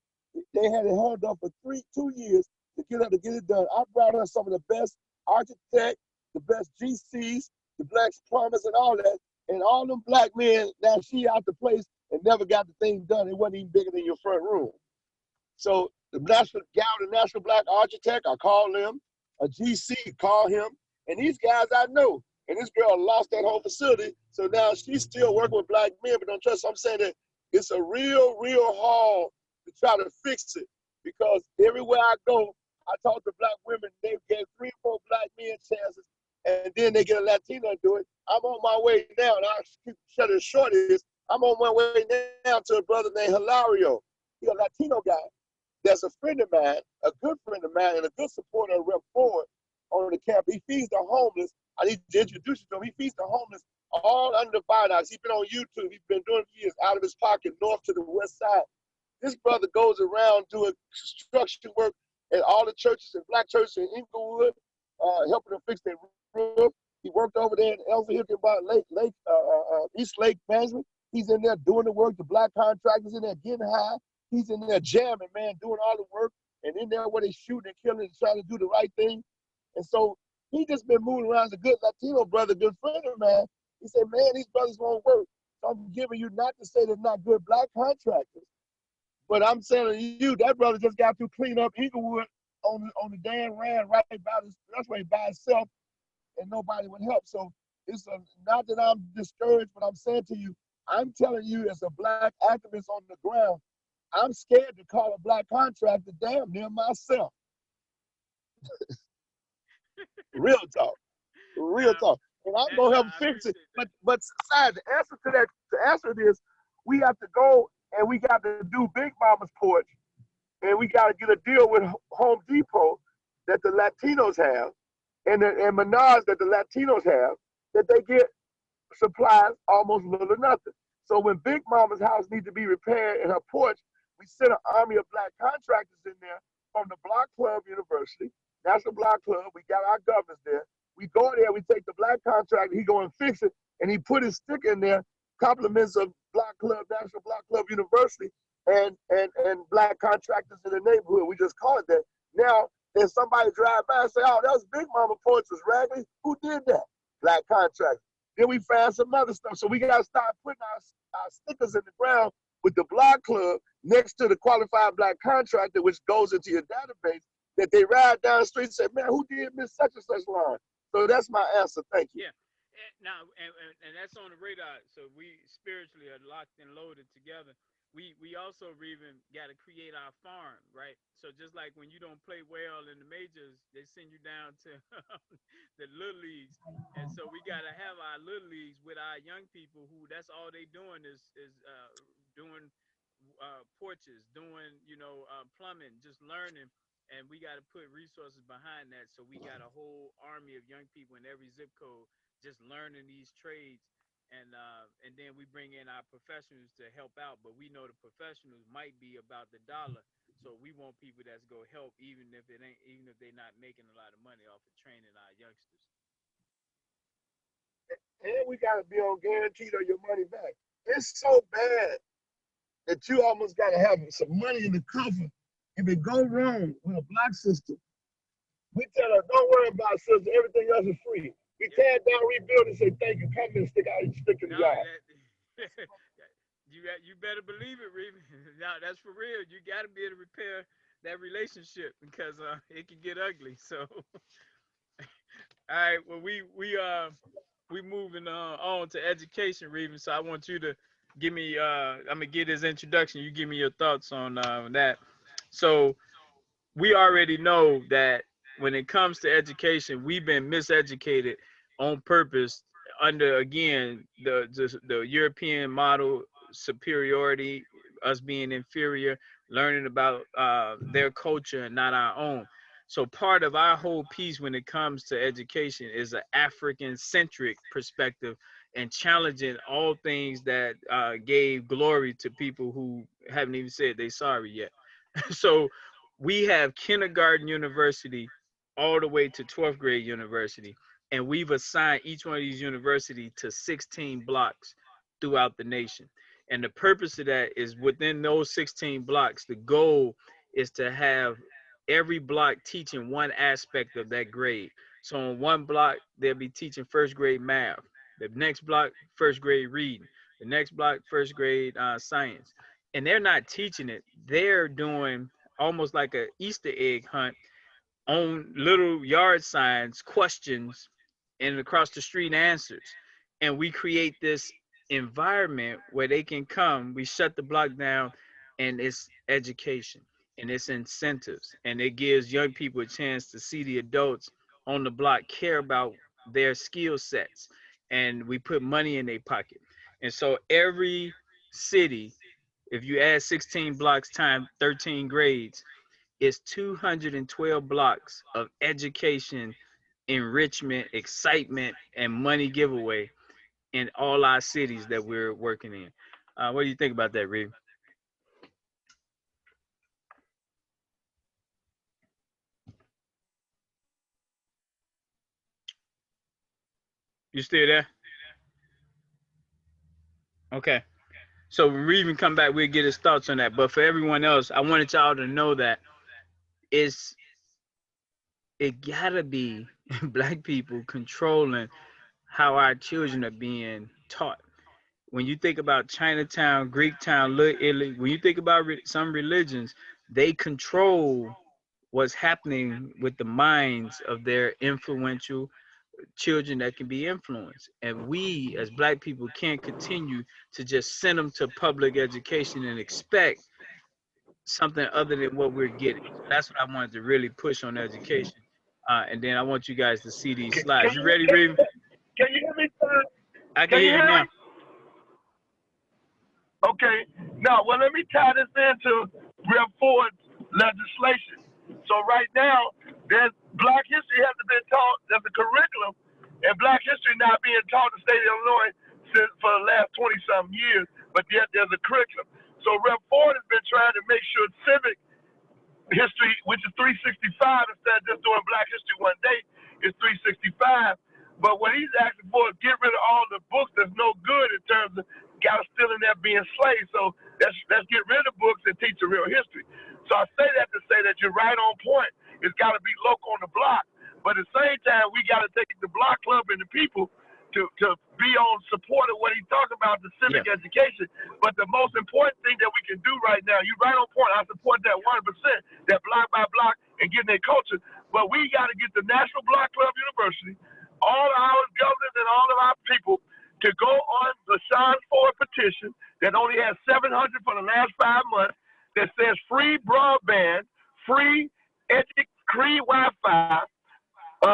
They had it held up for 2 years to get her to get it done. I brought her some of the best architects, the best GCs, the black plumbers and all that. And all them black men, now she out the place and never got the thing done. It wasn't even bigger than your front room. So the National Black Architect, I call them. A GC, call him. And these guys I know. And this girl lost that whole facility. So now she's still working with black men, but don't trust. I'm saying that it's a real hard to try to fix it. Because everywhere I go, I talk to black women, they get 3 or 4 black men chances, and then they get a Latino to do it. I'm on my way now, and I'll shut it short is, I'm on my way now to a brother named Hilario. He's a Latino guy that's a friend of mine, a good friend of mine, and a good supporter of Rep Ford on the camp. He feeds the homeless. I need to introduce you to him. He feeds the homeless all under the viaducts. He's been on YouTube. He's been doing it for years, out of his pocket, north to the west side. This brother goes around doing construction work at all the churches and black churches in Inglewood, helping them fix their roof. He worked over there in Elsa Hilton by East Lake Management. He's in there doing the work. The black contractors in there getting high. He's in there jamming, man, doing all the work. And in there where they shooting and killing and trying to do the right thing. And so he just been moving around as a good Latino brother, good friend of mine. He said, man, these brothers won't work. So I'm giving you not to say they're not good black contractors. But I'm telling you, that brother just got to clean up Inglewood on the Dan Rand right by this, that's way by itself, and nobody would help. So it's not that I'm discouraged, but I'm saying to you, I'm telling you as a black activist on the ground, I'm scared to call a black contractor damn near myself. Real talk. Real talk. And I'm gonna help fix it. But Side, the answer to that, to answer this, we have to go and we got to do Big Mama's porch, and we got to get a deal with Home Depot that the Latinos have, and Menards that the Latinos have, that they get supplies almost little or nothing. So when Big Mama's house needs to be repaired and her porch, we send an army of black contractors in there from the Block Club University, National Block Club. We got our governors there. We go there, we take the black contractor, he go and fix it, and he put his sticker in there, compliments of Block Club, National Block Club University, and black contractors in the neighborhood. We just call it that. Now, if somebody drive by and say, oh, that was Big Mama porch was raggedy, who did that? Black contractor. Then we found some other stuff. So we got to start putting our stickers in the ground with the Block Club next to the qualified black contractor, which goes into your database, that they ride down the street and say, man, who did Miss such and such line? So that's my answer. Thank you. Yeah. Now, and that's on the radar. So we spiritually are locked and loaded together. We also even got to create our farm, right? So just like when you don't play well in the majors, they send you down to the little leagues, and so we got to have our little leagues with our young people who that's all they doing is doing porches, doing plumbing, just learning. And we got to put resources behind that. So we got a whole army of young people in every zip code just learning these trades, and then we bring in our professionals to help out. But we know the professionals might be about the dollar, so we want people that's go help, even if they're not making a lot of money off of training our youngsters. And we got to be on guaranteed or your money back. It's so bad that you almost got to have some money in the cover. If it go wrong with a black system, we tell her, don't worry about sister, everything else is free. We tear down, rebuild, and say, thank you, come and stick out, stick in the yard. You better believe it, Reeve. No, that's for real. You got to be able to repair that relationship because it can get ugly. So, all right, well, we moving on to education, Reeve. So I want you to give me, I'm gonna get his introduction. You give me your thoughts on that. So we already know that when it comes to education, we've been miseducated on purpose under again the European model superiority, us being inferior, learning about their culture and not our own. So part of our whole piece when it comes to education is an African centric perspective and challenging all things that gave glory to people who haven't even said they sorry yet. So we have kindergarten university all the way to 12th grade university, and we've assigned each one of these universities to 16 blocks throughout the nation. And the purpose of that is within those 16 blocks, the goal is to have every block teaching one aspect of that grade. So on one block, they'll be teaching first grade math. The next block, first grade reading. The next block, first grade science. And they're not teaching it. They're doing almost like a Easter egg hunt on little yard signs, questions, and across the street answers. And we create this environment where they can come. We shut the block down, and it's education and it's incentives. And it gives young people a chance to see the adults on the block care about their skill sets. And we put money in their pocket. And so every city, if you add 16 blocks times 13 grades, it's 212 blocks of education, enrichment, excitement, and money giveaway in all our cities that we're working in. What do you think about that, Reed? You still there? Okay. So when we even come back, we'll get his thoughts on that. But for everyone else, I wanted y'all to know that it's it gotta be black people controlling how our children are being taught. When you think about Chinatown, Greek town, Little Italy, when you think about some religions, they control what's happening with the minds of their influential children that can be influenced. And we as black people can't continue to just send them to public education and expect something other than what we're getting. So that's what I wanted to really push on education. And then I want you guys to see these slides. You ready, Reeve? Can you hear me, sir? I can Can you hear you hear now. me? Okay. Now, well, let me tie this into Rev Ford's legislation. So right now, there's Black history hasn't been taught as a curriculum, and Black history not being taught in the state of Illinois since for the last 20-something years, but yet there's a curriculum. So Rev Ford has been trying to make sure civic history, which is 365 instead of just doing Black history one day, is 365. But what he's asking for is get rid of all the books that's no good in terms of guys still in there being slaves. So let's get rid of books and teach the real history. So I say that to say that you're right on point. It's got to be local on the block. But at the same time, we got to take the block club and the people to be on support of what he's talking about, the civic education. But the most important thing that we can do right now, you're right on point. I support that 100%, that block by block and getting their culture. But we got to get the National Block Club University, all our governors and all of our people to go on the sign for a petition that only has 700 for the last 5 months that says free broadband, free free Wi-Fi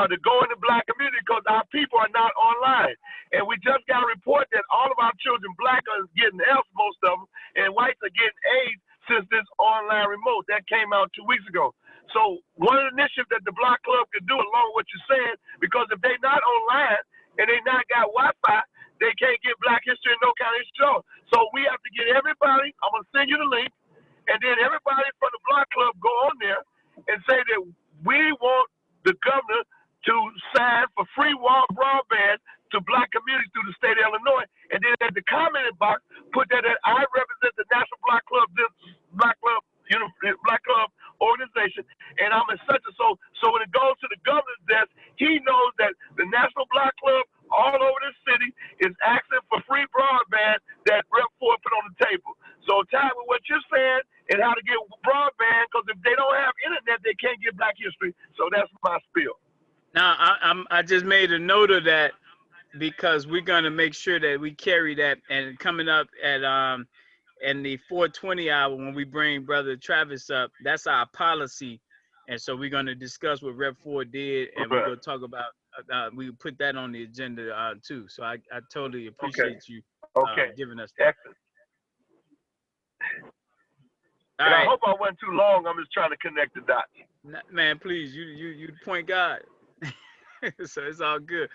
to go in the black community because our people are not online. And we just got a report that all of our children, black, are getting F, most of them, and whites are getting A's since this online remote. That came out 2 weeks ago. So one of the initiatives that the Block Club could do, along with what you're saying, because if they're not online and they not got Wi-Fi, they can't get Black history in no county show. So we have to get everybody, I'm going to send you the link, and then everybody from the Block Club go on there and say that we want the governor to sign for free broadband to black communities through the state of Illinois. And then at the comment box, put that I represent the National Block Club, Black Club organization, and I'm in such and so. So when it goes to the governor's desk, he knows that the National Block Club all over the city is asking for free broadband that Rep. Ford put on the table. So tied with what you're saying and how to get broadband, because if they don't have internet, they can't get black history. So that's my spiel. Now I just made a note of that because we're gonna make sure that we carry that, and coming up at in the 420 hour when we bring Brother Travis up, that's our policy, and so we're gonna discuss what Rep. Ford did, and we're gonna talk about we put that on the agenda too. So I totally appreciate you giving us that. Excellent. And I hope I wasn't too long. I'm just trying to connect the dots. Man, please, you the point guard. So it's all good.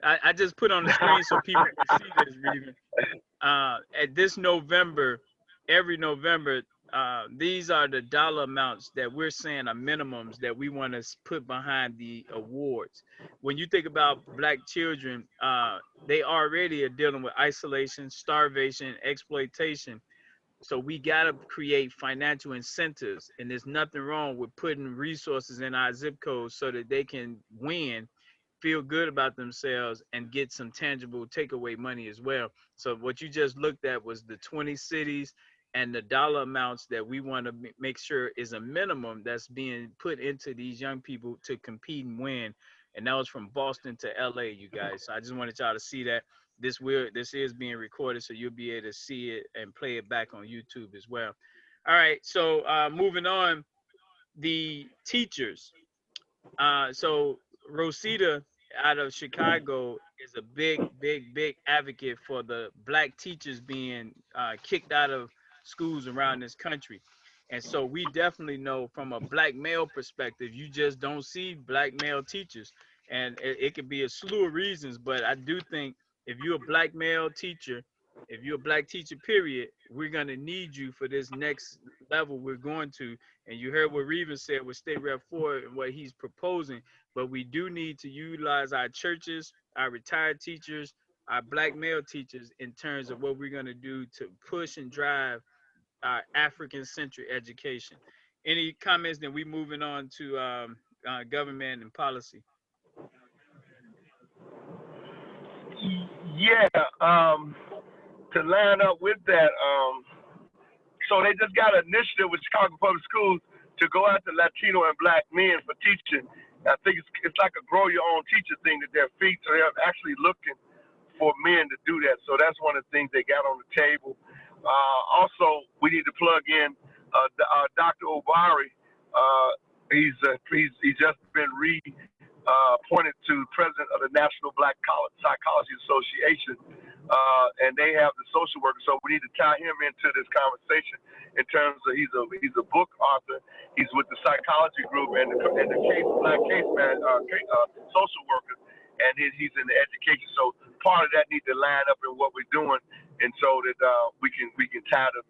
I just put on the screen so people can see this, Regan. At this November, every November, these are the dollar amounts that we're saying are minimums that we want to put behind the awards. When you think about black children, they already are dealing with isolation, starvation, exploitation. So we got to create financial incentives, and there's nothing wrong with putting resources in our zip codes so that they can win, feel good about themselves, and get some tangible takeaway money as well. So what you just looked at was the 20 cities and the dollar amounts that we want to make sure is a minimum that's being put into these young people to compete and win. And that was from Boston to LA, you guys. So I just wanted y'all to see that this is being recorded, so you'll be able to see it and play it back on YouTube as well. All right, so moving on, the teachers. So Rosita out of Chicago is a big advocate for the black teachers being kicked out of schools around this country. And so we definitely know from a black male perspective, you just don't see black male teachers. And it could be a slew of reasons, but I do think if you're a black male teacher, if you're a black teacher, period, we're going to need you for this next level we're going to. And you heard what Reven said with State Rep 4 and what he's proposing. But we do need to utilize our churches, our retired teachers, our black male teachers in terms of what we're going to do to push and drive our African-centric education. Any comments? Then we moving on to government and policy. Yeah, to line up with that, so they just got an initiative with Chicago Public Schools to go after Latino and Black men for teaching. I think it's like a grow your own teacher thing that they're feet. So they're actually looking for men to do that. So that's one of the things they got on the table. Also, we need to plug in Dr. Obari. He's just been appointed to president of the National Black College Psychology Association, and they have the social worker. So we need to tie him into this conversation in terms of he's a book author. He's with the psychology group and the black case man social worker, and he's in the education. So part of that needs to line up in what we're doing, and so that we can tie the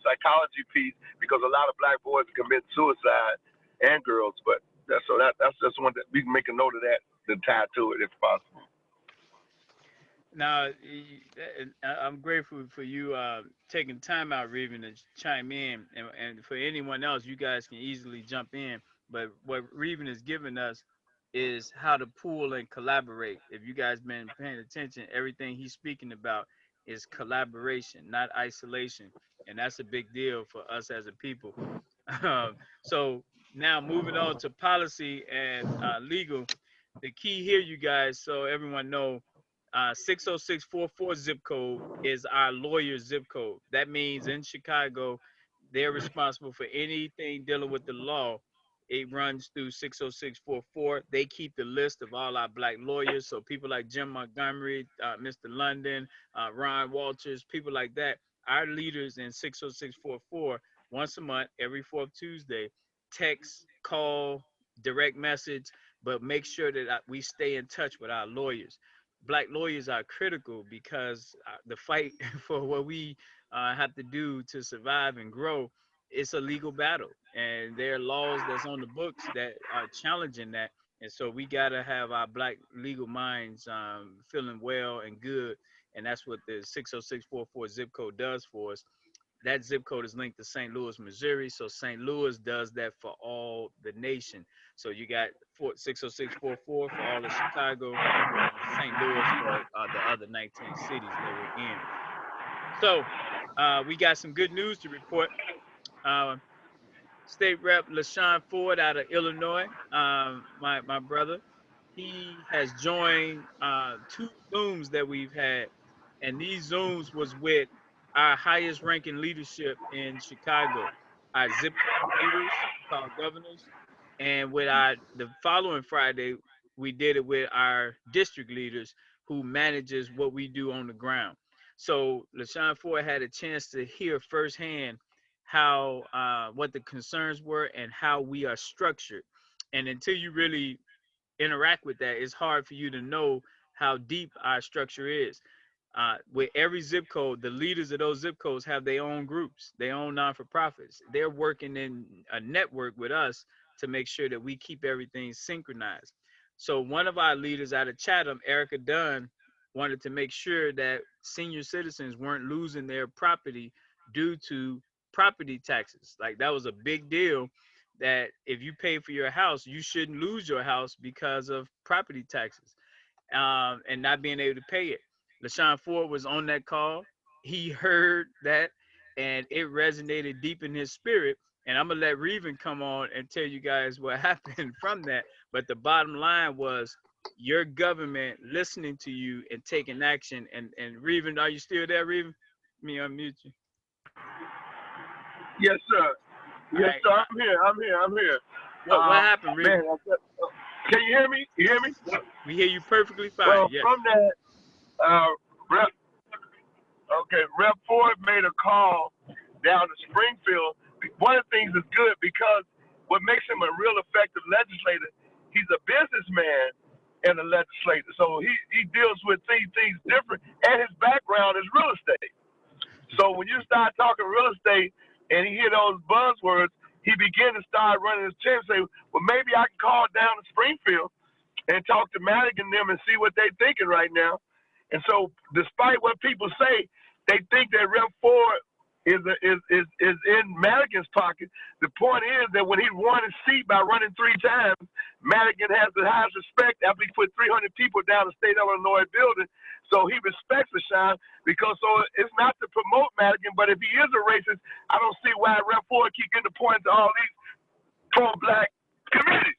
psychology piece, because a lot of black boys commit suicide and girls, but that's just one that we can make a note of that to tie to it if possible. Now, I'm grateful for you taking time out, Reven, to chime in. And for anyone else, you guys can easily jump in. But what Reven is giving us is how to pool and collaborate. If you guys been paying attention, everything he's speaking about is collaboration, not isolation. And that's a big deal for us as a people. So now moving on to policy and legal, the key here, you guys, so everyone know, 60644 zip code is our lawyer zip code. That means in Chicago, they're responsible for anything dealing with the law. It runs through 60644. They keep the list of all our black lawyers. So people like Jim Montgomery, Mr. London, Ron Walters, people like that. Our leaders in 60644, once a month, every fourth Tuesday, text, call, direct message, but make sure that we stay in touch with our lawyers. Black lawyers are critical because the fight for what we have to do to survive and grow, it's a legal battle, and there are laws that's on the books that are challenging that. And so we got to have our black legal minds feeling well and good, and that's what the 60644 zip code does for us. That zip code is linked to St. Louis, Missouri. So St. Louis does that for all the nation. So you got 60644 for all of Chicago and St. Louis for the other 19 cities that we're in. So we got some good news to report. Uh, State Rep LaShawn Ford out of Illinois, my brother, he has joined two Zooms that we've had, and these Zooms was with our highest ranking leadership in Chicago, our zip code leaders called governors, and with the following Friday we did it with our district leaders who manages what we do on the ground. So LaShawn Ford had a chance to hear firsthand how what the concerns were and how we are structured. And until you really interact with that, it's hard for you to know how deep our structure is. With every zip code, the leaders of those zip codes have their own groups, their own non-for-profits. They're working in a network with us to make sure that we keep everything synchronized. So one of our leaders out of Chatham, Erica Dunn, wanted to make sure that senior citizens weren't losing their property due to property taxes. Like that was a big deal, that if you pay for your house, you shouldn't lose your house because of property taxes, and not being able to pay it. LaShawn Ford was on that call. He heard that, and it resonated deep in his spirit. And I'm gonna let Reven come on and tell you guys what happened from that. But the bottom line was your government listening to you and taking action. And Reven, are you still there, Reven? Let me unmute you. Yes, sir. All Yes, right. sir. I'm here. What happened, Reven? Man, can you hear me? You hear me? We hear you perfectly fine. Well, Yes. from that, Rep Ford made a call down to Springfield. One of the things is good because what makes him a real effective legislator, he's a businessman and a legislator. So he deals with things different, and his background is real estate. So when you start talking real estate and he hear those buzzwords, he began to start running his chin and say, well, maybe I can call down to Springfield and talk to Madigan and them and see what they're thinking right now. And so despite what people say, they think that Rep Ford is in Madigan's pocket. The point is that when he won his seat by running 3 times, Madigan has the highest respect after he put 300 people down the state of Illinois building. So he respects LaShawn because it's not to promote Madigan, but if he is a racist, I don't see why Rep Ford keep getting the point to all these pro-black communities.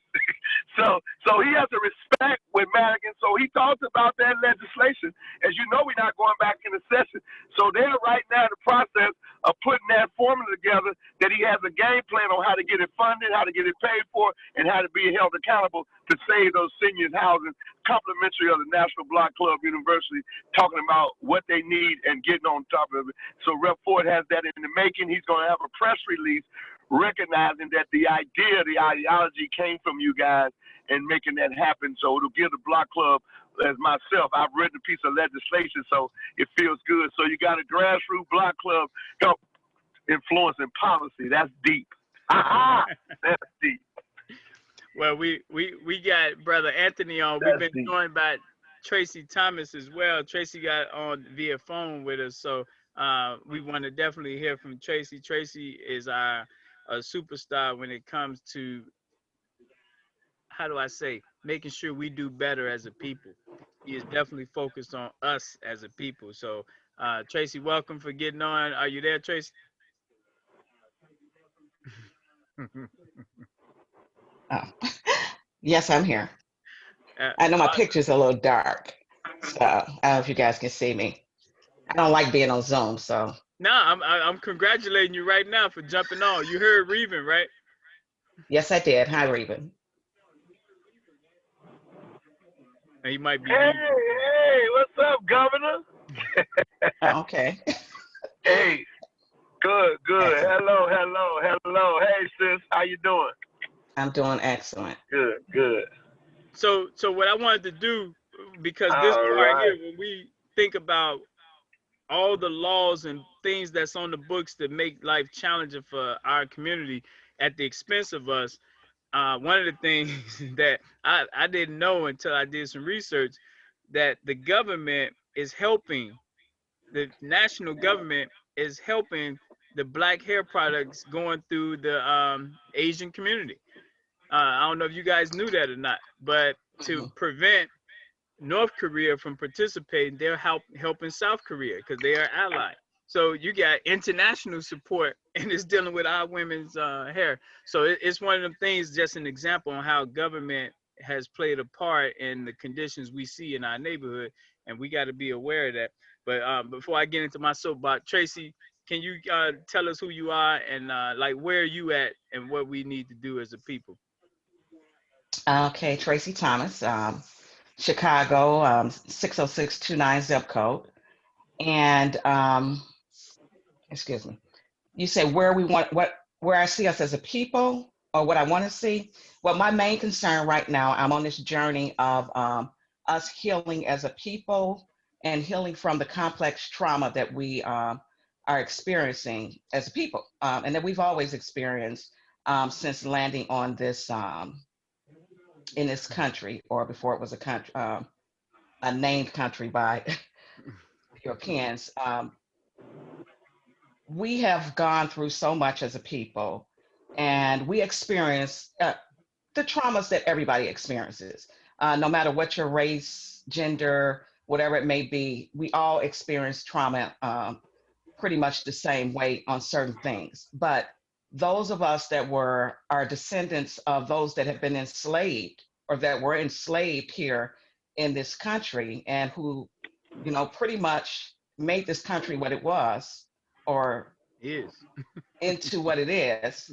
So he has a respect with Madigan. So he talks about that legislation. As you know, we're not going back in the session. So they're right now in the process of putting that formula together that he has a game plan on how to get it funded, how to get it paid for, and how to be held accountable to save those seniors housing, complimentary of the National Block Club University, talking about what they need and getting on top of it. So Rep Ford has that in the making. He's going to have a press release recognizing that the ideology came from you guys and making that happen. So it'll give the Block Club, as myself, I've written a piece of legislation, so it feels good. So you got a grassroots Block Club help influencing policy. That's deep. That's deep. Well, we got Brother Anthony on. We've been joined by Tracy Thomas as well. Tracy got on via phone with us, so we want to definitely hear from Tracy. Tracy is a superstar when it comes to, how do I say, making sure we do better as a people. He is definitely focused on us as a people. So, Tracy, welcome for getting on. Are you there, Tracy? Oh. Yes, I'm here. I know my picture's a little dark, so I don't know if you guys can see me. I don't like being on Zoom, so. No, I'm congratulating you right now for jumping on. You heard Reven, right? Yes, I did. Hi, Reven. He might be. Hey, what's up, Governor? Okay. Hey, good. Hello. Hey, sis, how you doing? I'm doing excellent. Good. So what I wanted to do, because this part here, when we think about all the laws and things that's on the books that make life challenging for our community at the expense of us, one of the things that I didn't know until I did some research, that the government is helping, the national government is helping the black hair products going through the Asian community. I don't know if you guys knew that or not, but to prevent North Korea from participating, they're helping South Korea because they are allied. So you got international support, and it's dealing with our women's hair. So it's one of them things, just an example on how government has played a part in the conditions we see in our neighborhood, and we got to be aware of that. But before I get into my soapbox, Tracy, can you tell us who you are and like where are you at and what we need to do as a people? Okay, Tracy Thomas, Chicago, 60629 zip code. And excuse me, you say where I see us as a people or what I want to see? Well, my main concern right now, I'm on this journey of us healing as a people and healing from the complex trauma that we are experiencing as a people, and that we've always experienced since landing on this in this country, or before it was a country, a named country by Europeans. We have gone through so much as a people, and we experience the traumas that everybody experiences, no matter what your race, gender, whatever it may be. We all experience trauma pretty much the same way on certain things. But those of us that are descendants of those that have been enslaved or that were enslaved here in this country, and who, pretty much made this country what it was, or Is. into what it is,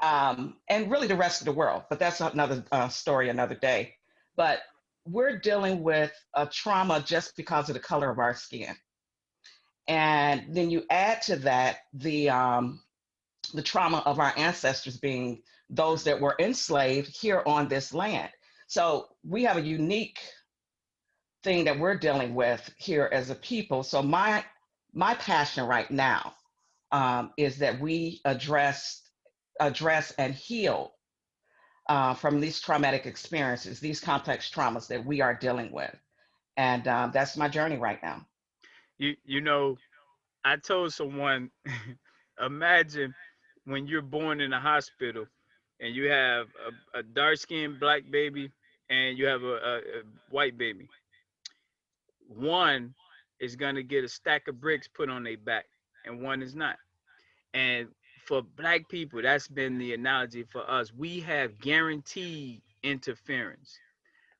and really the rest of the world. But that's another story, another day. But we're dealing with a trauma just because of the color of our skin. And then you add to that the trauma of our ancestors being those that were enslaved here on this land. So we have a unique thing that we're dealing with here as a people. So my passion right now is that we address and heal from these traumatic experiences, these complex traumas that we are dealing with. And that's my journey right now. You know, I told someone, imagine when you're born in a hospital and you have a dark-skinned black baby and you have a white baby. One is gonna get a stack of bricks put on their back, and one is not. And for black people, that's been the analogy for us. We have guaranteed interference.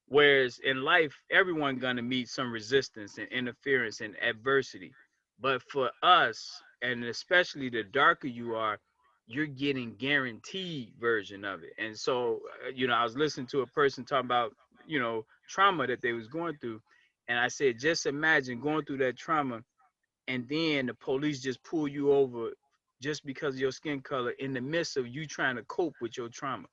Whereas in life, everyone gonna meet some resistance and interference and adversity. But for us, and especially the darker you are, you're getting guaranteed version of it. And so, I was listening to a person talking about, trauma that they was going through. And I said, just imagine going through that trauma and then the police just pull you over just because of your skin color in the midst of you trying to cope with your trauma.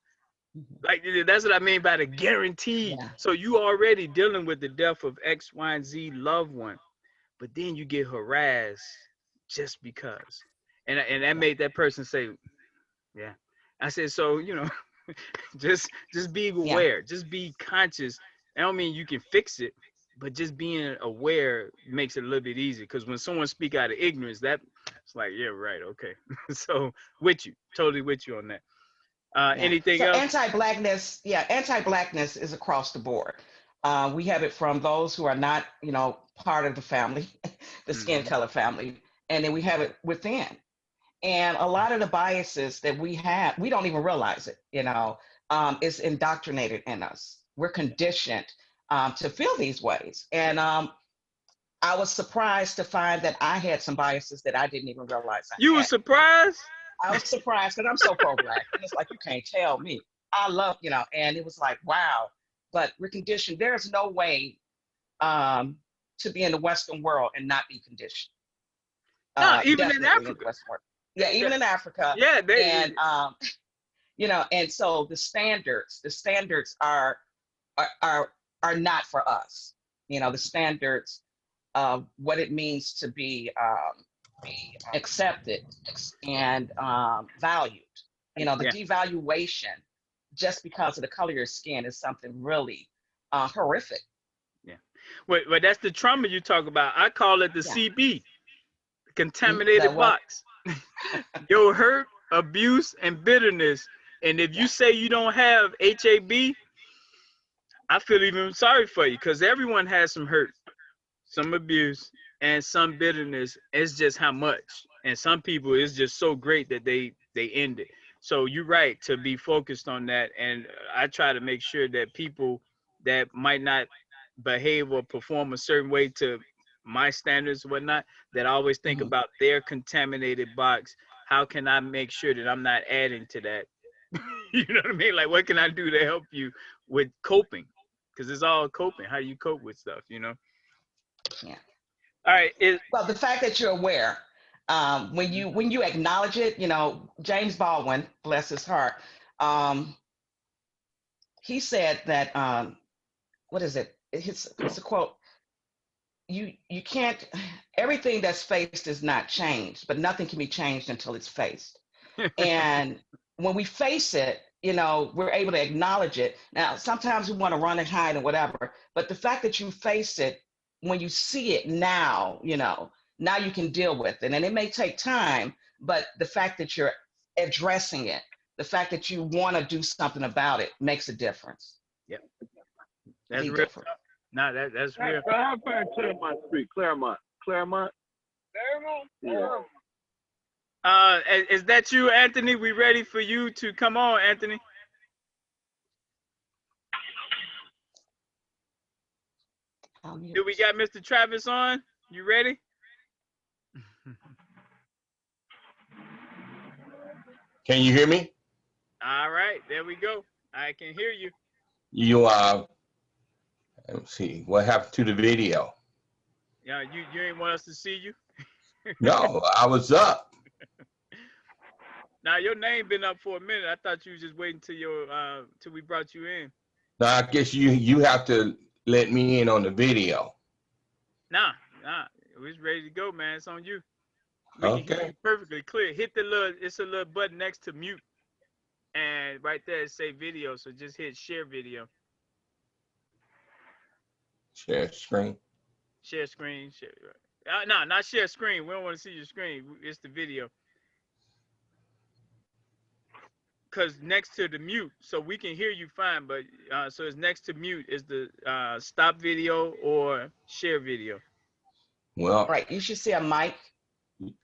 Like, that's what I mean by the guarantee. Yeah. So you already dealing with the death of X, Y, and Z loved one, but then you get harassed just because. And that made that person say, yeah. I said, so, just be Yeah. aware, just be conscious. I don't mean you can fix it, but just being aware makes it a little bit easier. Because when someone speak out of ignorance, that it's like, yeah, right, okay. So totally with you on that. Yeah. Anything So else? anti-blackness is across the board. We have it from those who are not, part of the family, the skin Mm-hmm. color family, and then we have it within. And a lot of the biases that we have, we don't even realize it. It's indoctrinated in us. We're conditioned to feel these ways. And I was surprised to find that I had some biases that I didn't even realize You I were had. surprised? I was surprised because I'm so pro-black. And it's like, you can't tell me. I love, and it was like, wow. But we're conditioned. There's no way to be in the Western world and not be conditioned. No, even in Definitely in the Africa. Western world. Yeah, even in Africa. Yeah, And and so the standards are not for us. The standards of what it means to be accepted and valued. The yeah. devaluation just because of the color of your skin is something really horrific. Yeah. But that's the trauma you talk about. I call it the Yeah. CB, That contaminated what? box. Your hurt, abuse, and bitterness. And if you say you don't have HAB, I feel even sorry for you because everyone has some hurt, some abuse, and some bitterness. It's just how much. And some people, it's just so great that they end it. So you're right to be focused on that. And I try to make sure that people that might not behave or perform a certain way to my standards or whatnot, that I always think Mhm. about their contaminated box. How can I make sure that I'm not adding to that? You know what I mean? Like, what can I do to help you with coping? Because it's all coping. How do you cope with stuff, Yeah. All right. Well, the fact that you're aware, when you acknowledge it, James Baldwin, bless his heart, he said that what is it? it's a quote. You can't, everything that's faced is not changed, but nothing can be changed until it's faced. And when we face it, you know, we're able to acknowledge it. Now, sometimes we want to run and hide and whatever, but the fact that you face it, when you see it now, you know, now you can deal with it. And it may take time, but the fact that you're addressing it, the fact that you want to do something about it makes a difference. Yep. That's Be real. different. No, that's real. How far Claremont Street? Claremont. Yeah. Is that you, Anthony? We ready for you to come on, Anthony? Do we got Mr. Travis on? You ready? Can you hear me? All right, there we go. I can hear you. You let's see what happened to the video. Yeah, you ain't want us to see you. No, I was up. Now your name been up for a minute. I thought you was just waiting till till we brought you in. Now I guess you have to let me in on the video. Nah, it's ready to go, man. It's on you. We can hear Okay. you perfectly clear. Hit the it's a little button next to mute, and right there it say video. So just hit share video, Share screen. share screen. Share. No, not share screen. We don't want to see your screen. It's the video. Cause next to the mute, so we can hear you fine. But so it's next to mute is the stop video or share video. Well, Right, you should see a mic,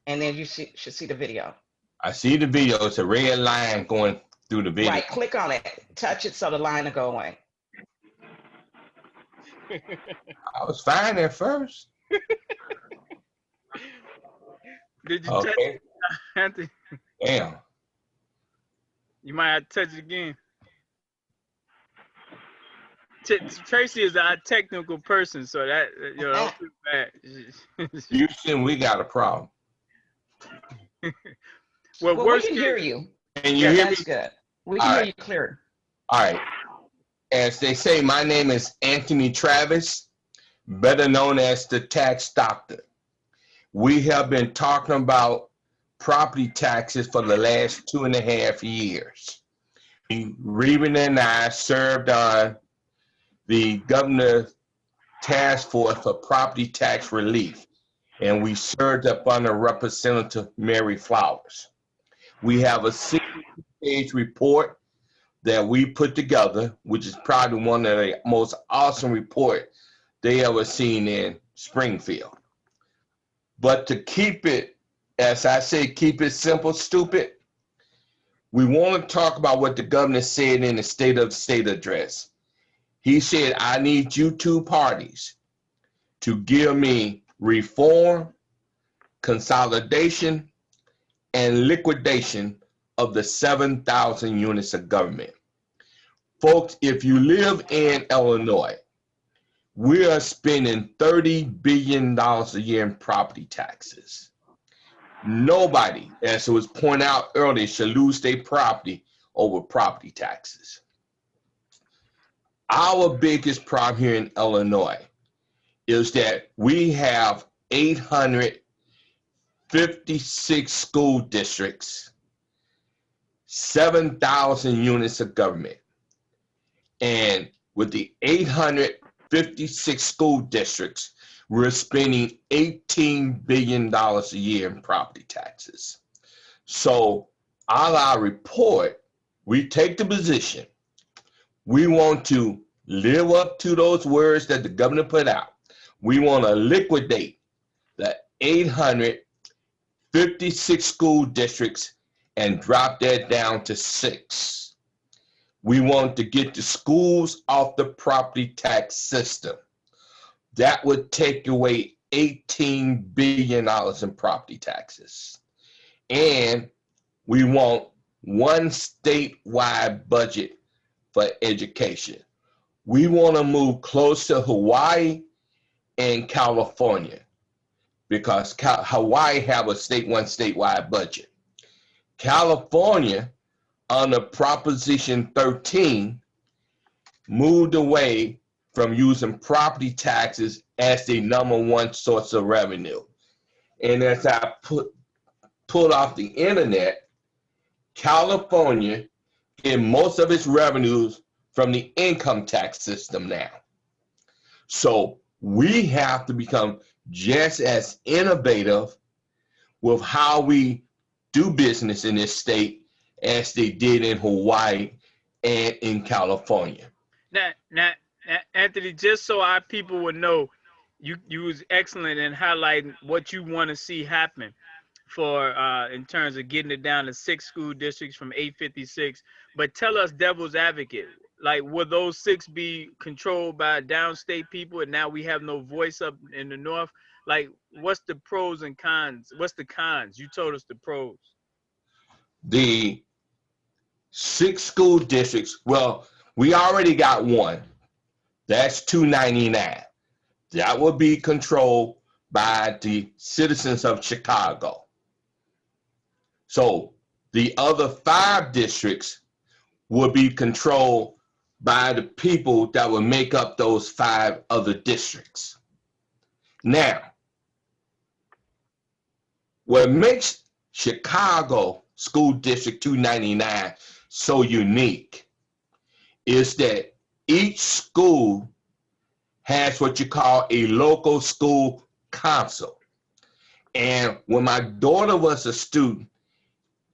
and then you should see the video. I see the video. It's a red line going through the video. Right, click on it, touch it so the line will go away. I was fine at first. Did you touch Okay. it, Anthony? Damn. You might have to touch it again. Tracy is a technical person, so that don't feel bad. Houston, we got a problem. Well, Well, we worst can case, hear you. Can you Yeah, hear me? that's good. We can All hear right. you clear. All right. As they say, my name is Anthony Travis, better known as the Tax Doctor. We have been talking about property taxes for the last 2.5 years. Reuben and I served on the governor's task force for property tax relief, and we served up under Representative Mary Flowers. We have a 60-page report that we put together, which is probably one of the most awesome reports they ever seen in Springfield. But to keep it, as I say, keep it simple, stupid, we want to talk about what the governor said in the State of the State address. He said, I need you two parties to give me reform, consolidation, and liquidation of the 7,000 units of government. Folks, if you live in Illinois, we are spending $30 billion a year in property taxes. Nobody, as it was pointed out earlier, should lose their property over property taxes. Our biggest problem here in Illinois is that we have 856 school districts, 7,000 units of government. And with the 856 school districts, we're spending $18 billion a year in property taxes. So on our report, we take the position, we want to live up to those words that the governor put out. We want to liquidate the 856 school districts and drop that down to 6. We want to get the schools off the property tax system. That would take away $18 billion in property taxes. And we want one statewide budget for education. We want to move close to Hawaii and California because Hawaii have a one statewide budget. California, under Proposition 13, moved away from using property taxes as the #1 source of revenue. And as I pulled off the internet, California gets most of its revenues from the income tax system now. So we have to become just as innovative with how we do business in this state as they did in Hawaii and in California. Now, Anthony, just so our people would know, you was excellent in highlighting what you want to see happen for in terms of getting it down to 6 school districts from 856. But tell us, devil's advocate, like, will those 6 be controlled by downstate people, and now we have no voice up in the north? Like, what's the pros and cons? What's the cons? You told us the pros. The 6 school districts, well, we already got one. That's 299. That will be controlled by the citizens of Chicago. So the other 5 districts will be controlled by the people that will make up those 5 other districts. Now, what makes Chicago School District 299 so unique is that each school has what you call a local school council. And when my daughter was a student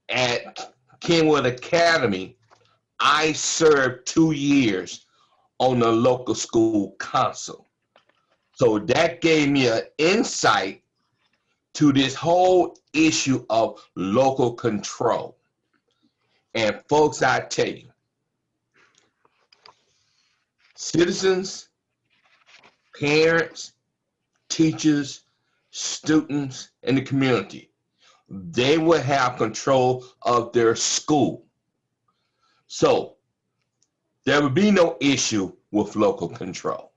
at Kenwood Academy, I served 2 years on the local school council. So that gave me an insight to this whole issue of local control. And folks, I tell you, citizens, parents, teachers, students, and the community, they will have control of their school. So there will be no issue with local control.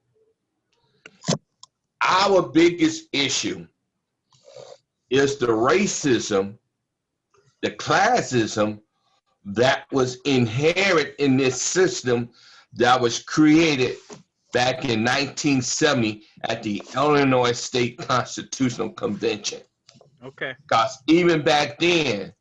Our biggest issue is the racism, the classism that was inherent in this system that was created back in 1970 at the Illinois State Constitutional Convention. Okay. Because even back then,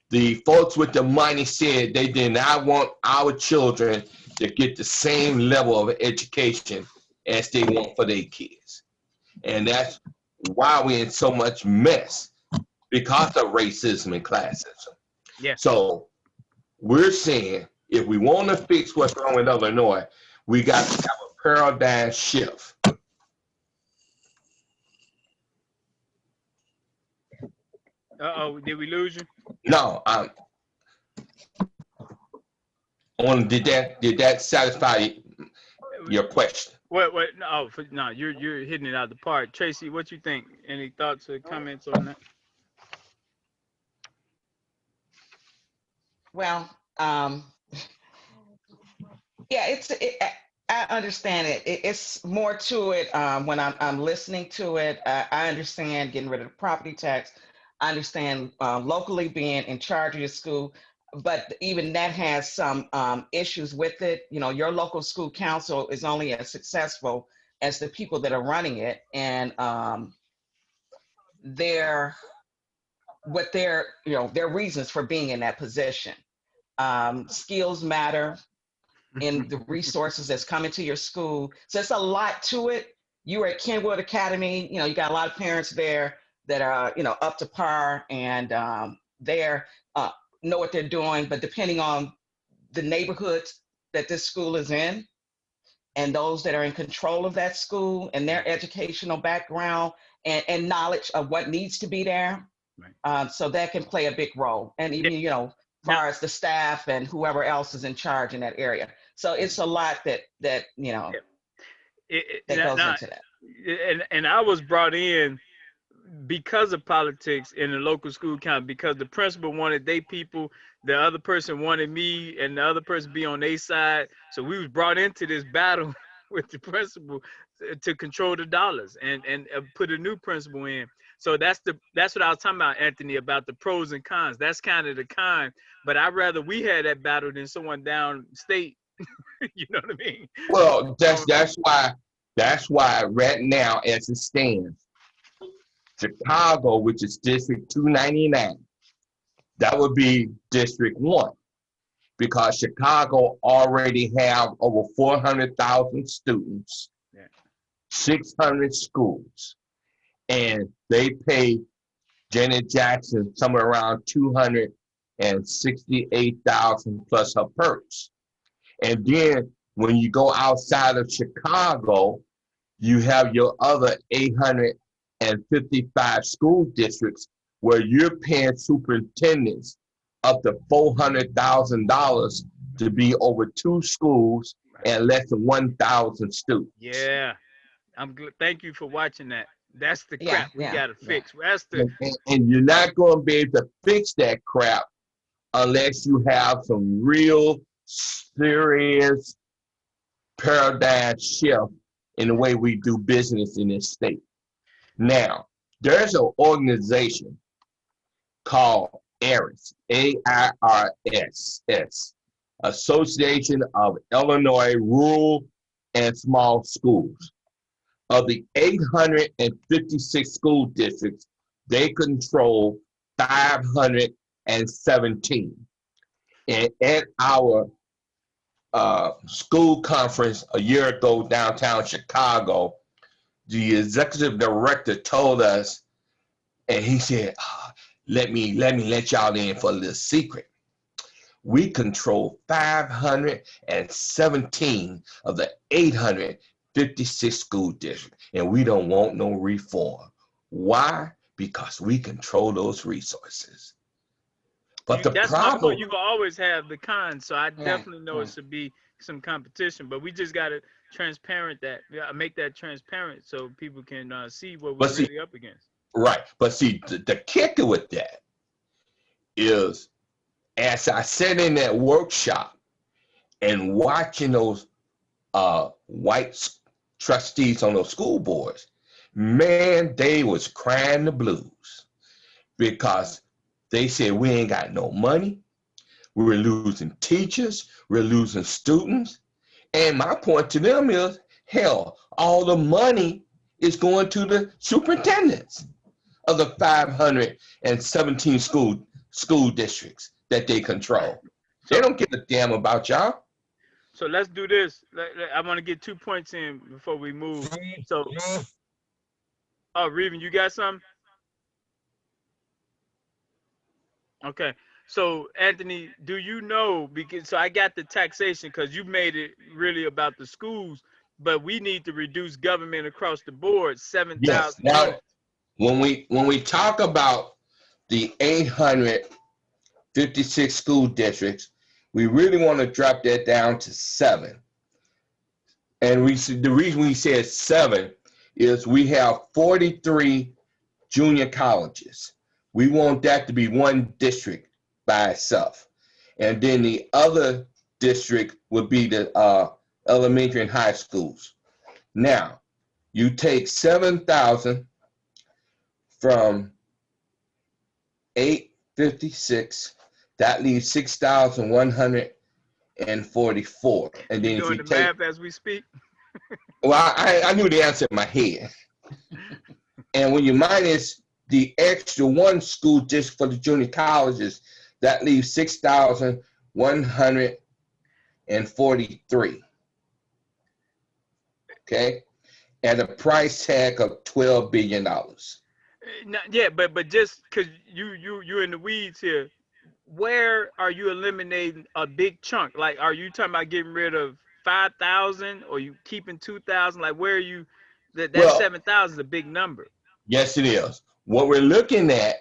the folks with the money said they did not want our children to get the same level of education as they want for their kids. And that's why we're in so much mess, because of racism and classism. Yeah. So we're saying if we want to fix what's wrong with Illinois, we got to have a paradigm shift. Uh-oh, did we lose you? No, did that satisfy your question? What? No, no, you're hitting it out of the park. Tracy, what you think? Any thoughts or comments on that? Well, yeah, I understand it. It's more to it when I'm listening to it. I understand getting rid of the property tax. I understand locally being in charge of your school, but even that has some issues with it. You know, your local school council is only as successful as the people that are running it, and their reasons for being in that position. Skills matter in the resources that's coming to your school. So it's a lot to it. You were at Kenwood Academy, you got a lot of parents there that are, up to par, and they're know what they're doing. But depending on the neighborhoods that this school is in, and those that are in control of that school and their educational background and knowledge of what needs to be there, right. So that can play a big role. And even, as far as the staff and whoever else is in charge in that area. So it's a lot that goes into that. And I was brought in because of politics in the local school council, because the principal wanted their people, the other person wanted me, and the other person be on their side. So we was brought into this battle with the principal to control the dollars and put a new principal in. So that's what I was talking about, Anthony, about the pros and cons. That's kind of the con, but I'd rather we had that battle than someone downstate You know what I mean? Well, that's why right now, as it stands, Chicago, which is District 299, that would be District 1, because Chicago already have over 400,000 students, Yeah. 600 schools, and they pay Janet Jackson somewhere around 268,000 plus her perks. And then when you go outside of Chicago, you have your other 855 school districts where you're paying superintendents up to $400,000 to be over 2 schools and less than 1,000 students. Yeah. Thank you for watching that. That's the Yeah, crap we yeah, gotta yeah. fix. That's the And you're not going to be able to fix that crap unless you have some real serious paradigm shift in the way we do business in this state. Now, there's an organization called AIRS, AIRSS, Association of Illinois Rural and Small Schools. Of the 856 school districts, they control 517. And at our school conference a year ago downtown Chicago, the executive director told us, and he said, let me let y'all in for a little secret. We control 517 of the 856 school districts, and we don't want no reform. Why? Because we control those resources. But the that's my point. problem, You will always have the cons, so I Right, definitely know it right. should be some competition, but we just gotta make that transparent so people can see what we're but see, really up against. right, but see, the kicker with that is, as I sat in that workshop and watching those white trustees on those school boards, man, they was crying the blues because they said we ain't got no money, we're losing teachers, we're losing students. And my point to them is, hell, all the money is going to the superintendents of the 517 school districts that they control. They So don't give a damn about y'all. so let's do this. I want to get 2 points in before we move. So, Reven, you got something? Okay. So, Anthony, do you know, because so I got the taxation because you made it really about the schools, but we need to reduce government across the board Yes. 7,000 Now, units. when we talk about the 856 school districts, we really want to drop that down to 7. And the reason we said 7 is we have 43 junior colleges. We want that to be one district by itself. And then the other district would be the elementary and high schools. Now, you take 7,000 from 856, that leaves 6,144. And You then if doing you the take, math as we speak? well, I knew the answer in my head. And when you minus the extra one school district for the junior colleges, that leaves 6,143. Okay, at a price tag of $12 billion. Yeah, but just because you're in the weeds here, where are you eliminating a big chunk? Like, are you talking about getting rid of 5,000, or you keeping 2,000? Like, where are you? That Well, 7,000 is a big number. yes, it is. What we're looking at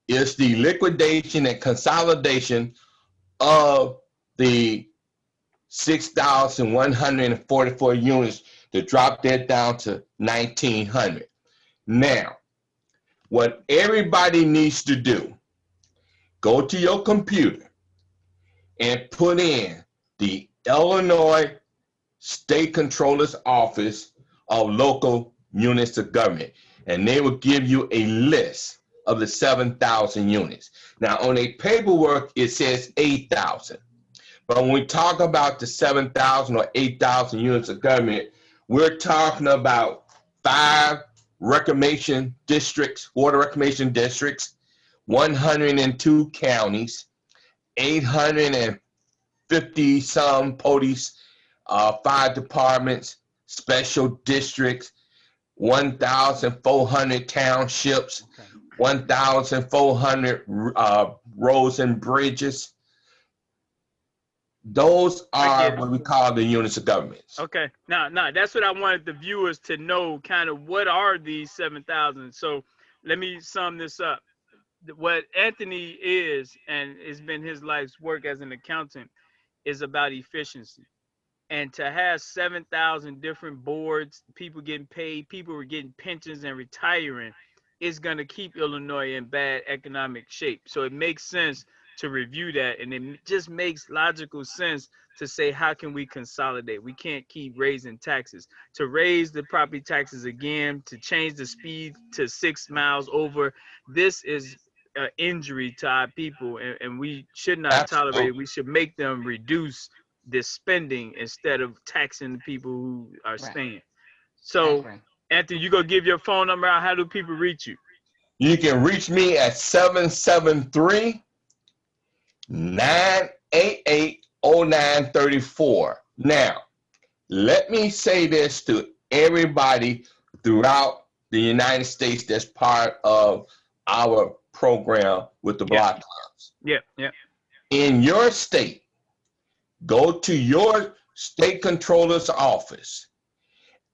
is the liquidation and consolidation of the 6,144 units to drop that down to 1,900. Now, what everybody needs to do, go to your computer and put in the Illinois State Controller's Office of Local Units of Government, and they will give you a list of the 7,000 units. Now, on a paperwork, it says 8,000, But when we talk about the 7,000 or 8,000 units of government, we're talking about 5 reclamation districts, water reclamation districts, 102 counties, 850 some police, 5 departments, special districts, 1,400 townships, Okay. 1,400 roads and bridges. Those I are get it. what we call the units of government. Okay. Now, that's what I wanted the viewers to know. Kind of what are these 7,000? So let me sum this up. What Anthony is, and it's been his life's work as an accountant, is about efficiency. And to have 7,000 different boards, people getting paid, people were getting pensions and retiring, is going to keep Illinois in bad economic shape. So it makes sense to review that. And it just makes logical sense to say, how can we consolidate? We can't keep raising taxes. To raise the property taxes again, to change the speed to 6 miles over, this is an injury to our people. And we should not tolerate it. Absolutely. We should make them reduce this spending instead of taxing the people who are Right. staying. I So, agree. Anthony, you gonna give your phone number out? How do people reach you? You can reach me at 773-988-0934. Now, let me say this to everybody throughout the United States that's part of our program with the Yeah. block clubs. Yeah, yeah. In your state, go to your state controller's office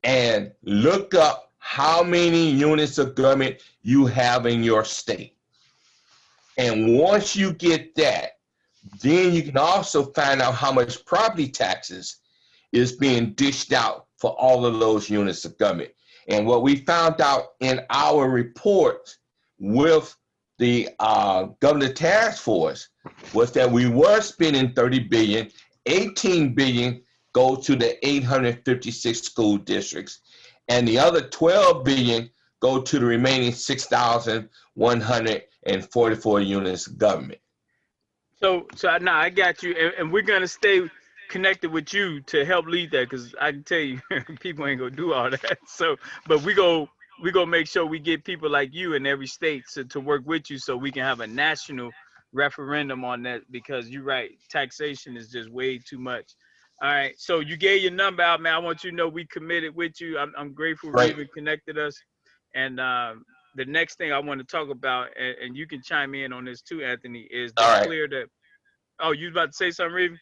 and look up how many units of government you have in your state. And once you get that, then you can also find out how much property taxes is being dished out for all of those units of government. And what we found out in our report with the governor task force was that we were spending 30 billion, 18 billion go to the 856 school districts, and the other 12 billion go to the remaining 6,144 units of government. So now I got you, and we're gonna stay connected with you to help lead that, because I can tell you, people ain't gonna do all that. So, but we gonna make sure we get people like you in every state to work with you, so we can have a national referendum on that. Because you're right, taxation is just way too much. All right, so you gave your number out, man. I want you to know we committed with you. I'm grateful for Right. even connected us, and the next thing I want to talk about, and you can chime in on this too, Anthony, is the All right. clear the. Oh, you about to say something, Reeve?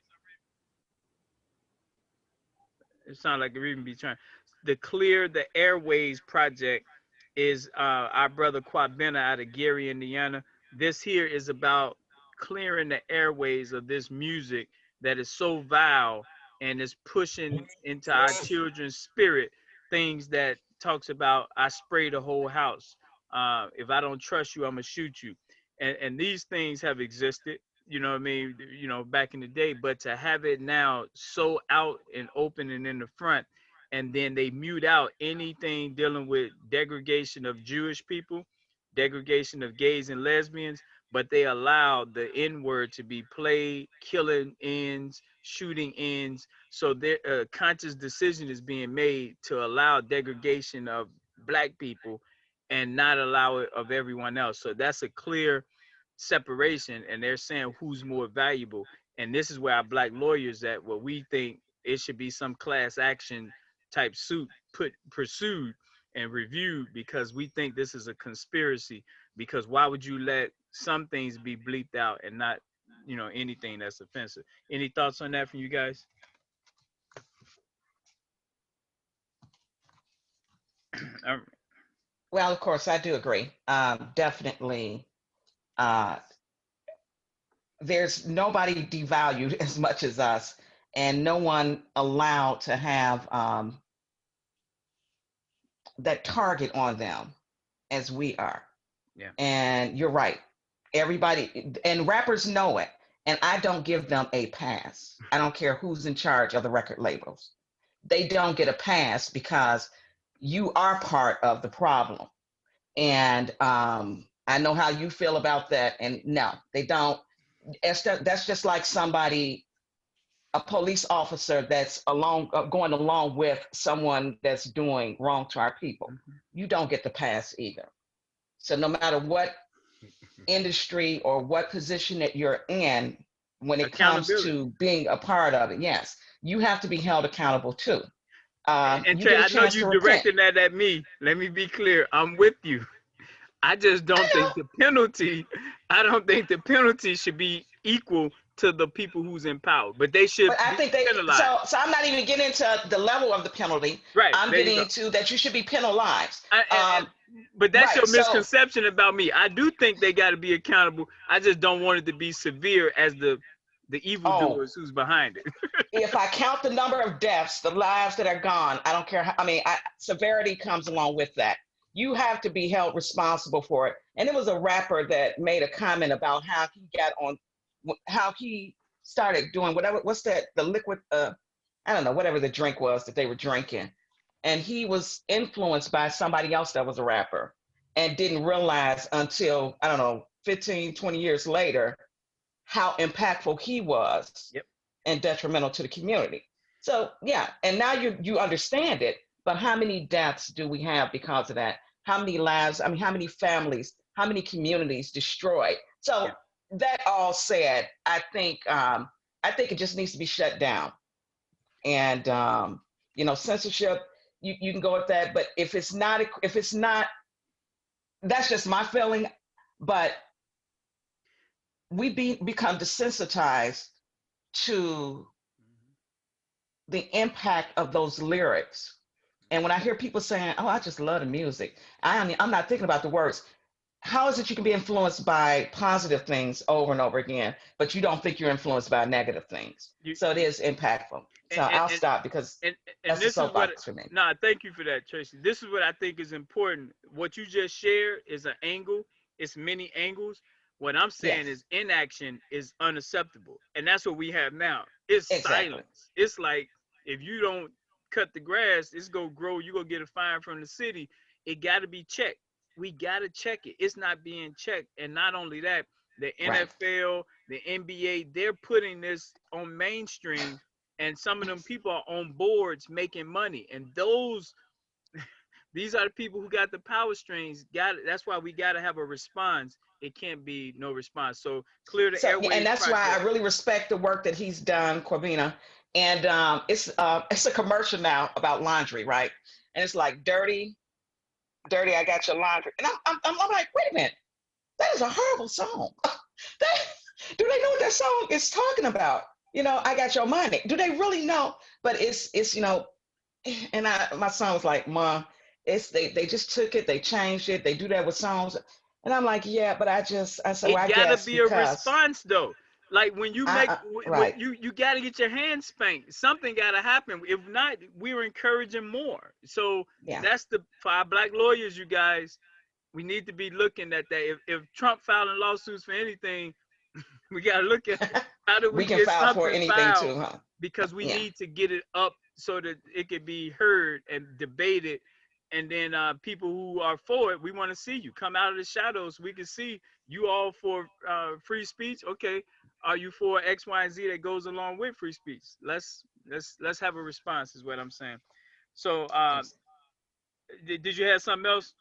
It sounds like Reeve be trying. The Clear the Airways project is our brother Quabena out of Gary, Indiana. This here is about clearing the airways of this music that is so vile and is pushing into our children's spirit things that talks about, I spray the whole house. If I don't trust you, I'm gonna shoot you. And these things have existed, you know what I mean, back in the day, but to have it now so out and open and in the front, and then they mute out anything dealing with degradation of Jewish people, degradation of gays and lesbians, but they allow the N word to be played, killing ends, shooting ends. So their conscious decision is being made to allow degradation of black people and not allow it of everyone else. So that's a clear separation, and they're saying who's more valuable. And this is where our black lawyers at, what we think it should be some class action type suit pursued and reviewed, because we think this is a conspiracy. Because why would you let some things be bleeped out and not anything that's offensive? Any thoughts on that from you guys? Well, of course, I do agree. Definitely, there's nobody devalued as much as us, and no one allowed to have that target on them as we are. Yeah. And you're right. Everybody, and rappers know it. And I don't give them a pass. I don't care who's in charge of the record labels. They don't get a pass because you are part of the problem. And I know how you feel about that. And no, they don't. That's just like somebody a police officer that's going along with someone that's doing wrong to our people, you don't get the pass either. So no matter what industry or what position that you're in, when it comes Accountability. to being a part of it, yes, you have to be held accountable too. And You Trey, get a I know chance you to repent. directing that at me. Let me be clear. I'm with you. I just I don't think know, the penalty, I don't think the penalty should be equal to the people who's in power, but they should but I be think they. penalized. So I'm not even getting into the level of the penalty. Right. I'm There you getting go. into that you should be penalized. I, and, but that's Right. your So misconception about me. I do think they got to be accountable. I just don't want it to be severe as the oh, evildoers who's behind it. if I count the number of deaths, the lives that are gone, I don't care how, I mean, severity comes along with that. You have to be held responsible for it. And it was a rapper that made a comment about how he got on, how he started doing whatever, what's that, the liquid, I don't know, whatever the drink was that they were drinking. And he was influenced by somebody else that was a rapper and didn't realize until, I don't know, 15, 20 years later, how impactful he was Yep. and detrimental to the community. So yeah, and now you understand it, but how many deaths do we have because of that? How many lives, I mean, how many families, how many communities destroyed? So Yeah. that all said, I think it just needs to be shut down. And censorship, you can go with that, but if it's not, that's just my feeling. But become desensitized to the impact of those lyrics. And when I hear people saying, "Oh, I just love the music," I'm not thinking about the words. How is it you can be influenced by positive things over and over again, but you don't think you're influenced by negative things? You, So it you is impactful. So and, and, I'll and stop because and that's the this is what soapbox for me. nah, thank you for that, Tracy. This is what I think is important. What you just shared is an angle. It's many angles. What I'm saying Yes, is inaction is unacceptable, and that's what we have now. It's exactly. silence. It's like if you don't cut the grass, it's gonna grow. You gonna get a fine from the city. It got to be checked. We got to check it. It's not being checked, and not only that, the Right. NFL, the NBA, they're putting this on mainstream, and some of them people are on boards making money, and these are the people who got the power strings. Got it. That's why we got to have a response. It can't be no response. So clear the So, and airways that's why I project. really respect the work that he's done, Corvina. And it's a commercial now about laundry, right? And it's like dirty, dirty. I got your laundry, and I'm like, wait a minute, that is a horrible song. That, do they know what that song is talking about? I got your money. Do they really know? But it's and my son was like, Mom, it's they just took it, they changed it, they do that with songs. And I'm like, yeah, but I said, well, It I gotta guess be a because response though. Like when you make right. you gotta get your hands spanked. Something gotta happen. If not, we're encouraging more. So Yeah. that's the for our black lawyers, you guys. We need to be looking at that. If Trump filing lawsuits for anything, we gotta look at how do we We can get file for something anything filed too, huh? because we Yeah. need to get it up so that it can be heard and debated. And then people who are for it, we want to see you come out of the shadows. We can see you all for free speech. Okay, are you for X, Y, and Z that goes along with free speech? Let's have a response. Is what I'm saying. So Yes. did you have something else?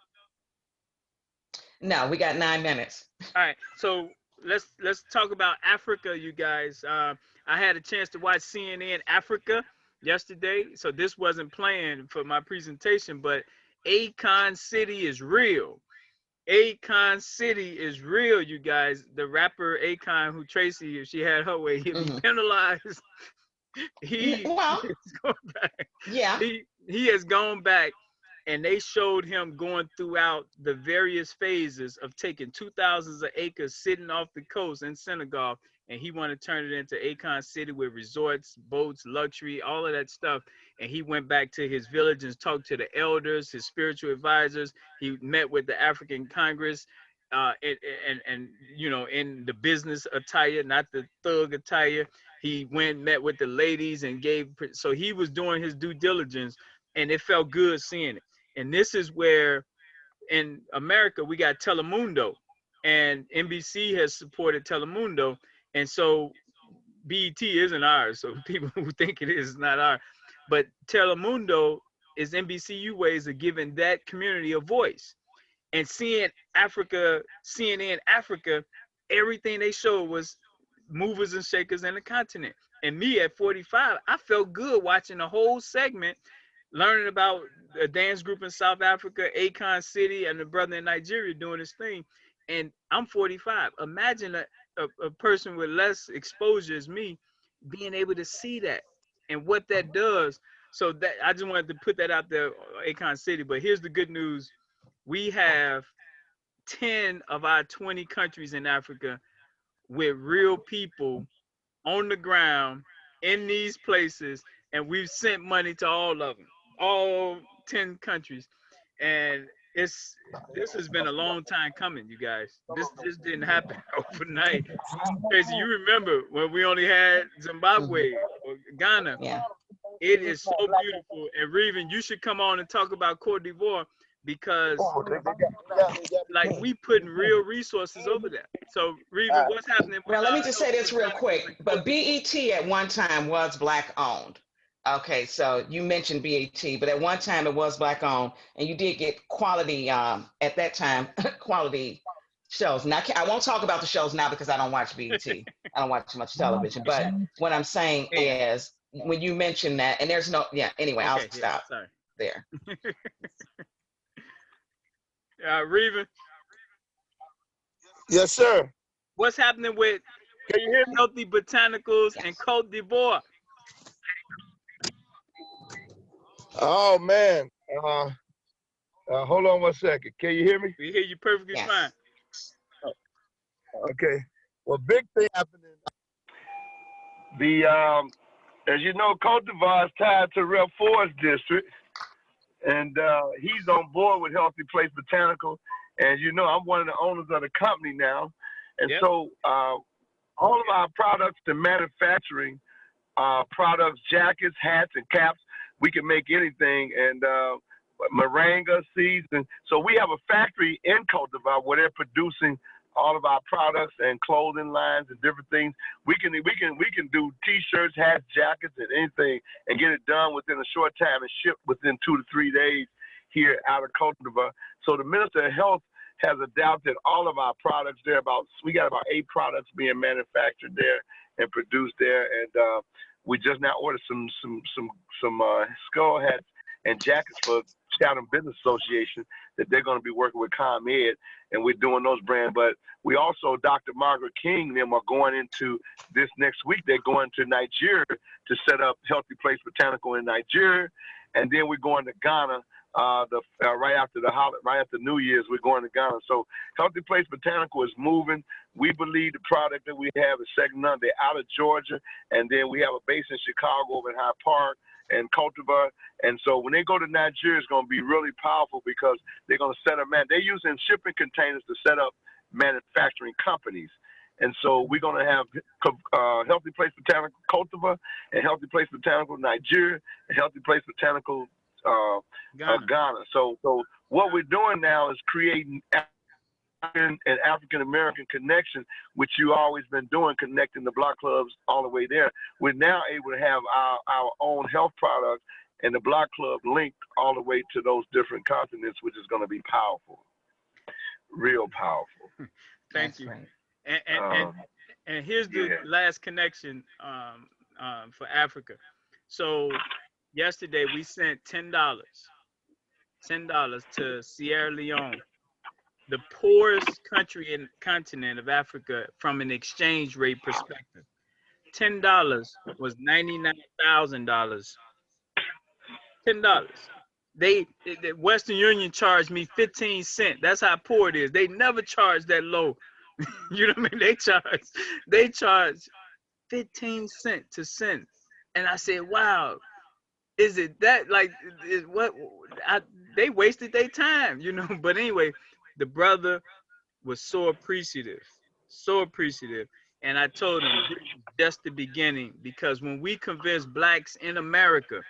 No, we got 9 minutes. All right, so let's talk about Africa, you guys. I had a chance to watch CNN Africa yesterday, so this wasn't planned for my presentation, but Akon City is real. Akon City is real, you guys. The rapper Akon, who Tracy, if she had her way, he'd be Hmm. penalized. He Well, is going back. yeah. He has gone back, and they showed him going throughout the various phases of taking 2,000 of acres sitting off the coast in Senegal, and he wanted to turn it into Akon City with resorts, boats, luxury, all of that stuff. And he went back to his village and talked to the elders, his spiritual advisors. He met with the African Congress, and in the business attire, not the thug attire. He went, met with the ladies, and gave. So he was doing his due diligence, and it felt good seeing it. And this is where in America we got Telemundo, and NBC has supported Telemundo, and so BET isn't ours, so people who think it is not ours. But Telemundo is NBCU ways of giving that community a voice. And seeing Africa, CNN Africa, everything they showed was movers and shakers in the continent. And me at 45, I felt good watching the whole segment, learning about a dance group in South Africa, Akon City, and the brother in Nigeria doing his thing. And I'm 45. Imagine a person with less exposure as me being able to see that and what that does. So that I just wanted to put that out there, Akon City. But here's the good news. We have 10 of our 20 countries in Africa with real people on the ground in these places, and we've sent money to all of them, all 10 countries. And this has been a long time coming, you guys. This just didn't happen overnight. Tracy, you remember when we only had Zimbabwe or Ghana? Yeah. It is so beautiful. And Reven, you should come on and talk about Cote d'Ivoire because like we putting real resources over there. So Reven, what's happening with Well, let me just say this real quick. But BET at one time was Black owned. Okay, so you mentioned BET, but at one time it was Black owned, and you did get quality at that time quality shows. Now I won't talk about the shows now because I don't watch BET. I don't watch much television. But what I'm saying is when you mention that, and there's no Anyway, I'll stop there. Reven. Yes, sir. What's happening with Can you hear me? Healthy Botanicals and Cote d'Ivoire? Oh man. Hold on one second. Can you hear me? We hear you perfectly fine. Okay. Well, big thing happening. As you know, Cote d'Ivoire is tied to Real Forest District, and he's on board with Healthy Place Botanical. And you know, I'm one of the owners of the company now, and so all of our products, the manufacturing products, jackets, hats, and caps, we can make anything. And moringa seeds, and so we have a factory in Cote d'Ivoire where they're producing all of our products and clothing lines and different things. We can do T-shirts, hats, jackets, and anything, and get it done within a short time and ship within 2 to 3 days here out of Cote d'Ivoire. So the Minister of Health has adopted all of our products there. We got about 8 products being manufactured there and produced there, and we just now ordered some skull hats and jackets for Chatham Business Association that they're going to be working with ComEd, and we're doing those brands. But we also, Dr. Margaret King and them are going into this next week. They're going to Nigeria to set up Healthy Place Botanical in Nigeria, and then we're going to Ghana right after New Year's. We're going to Ghana. So Healthy Place Botanical is moving. We believe the product that we have is second to none. They're out of Georgia, and then we have a base in Chicago over in Hyde Park and Cote d'Ivoire. And so when they go to Nigeria, it's going to be really powerful because they're going to set up, they're using shipping containers to set up manufacturing companies. And so we're going to have Healthy Place Botanical Cote d'Ivoire and Healthy Place Botanical Nigeria and Healthy Place Botanical Ghana. So what we're doing now is creating an African American connection, which you always been doing, connecting the block clubs all the way there. We're now able to have our own health products and the block club linked all the way to those different continents, which is going to be powerful, real powerful. Thank you. And here's the last connection for Africa. So yesterday we sent $10 to Sierra Leone, the poorest country in the continent of Africa from an exchange rate perspective. $10 was $99,000. $10. The Western Union charged me 15 cents. That's how poor it is. They never charge that low. You know what I mean? They charge 15 cents to send. And I said, wow, is it that they wasted their time, you know? But anyway, the brother was so appreciative. And I told him this is just the beginning, because when we convince blacks in America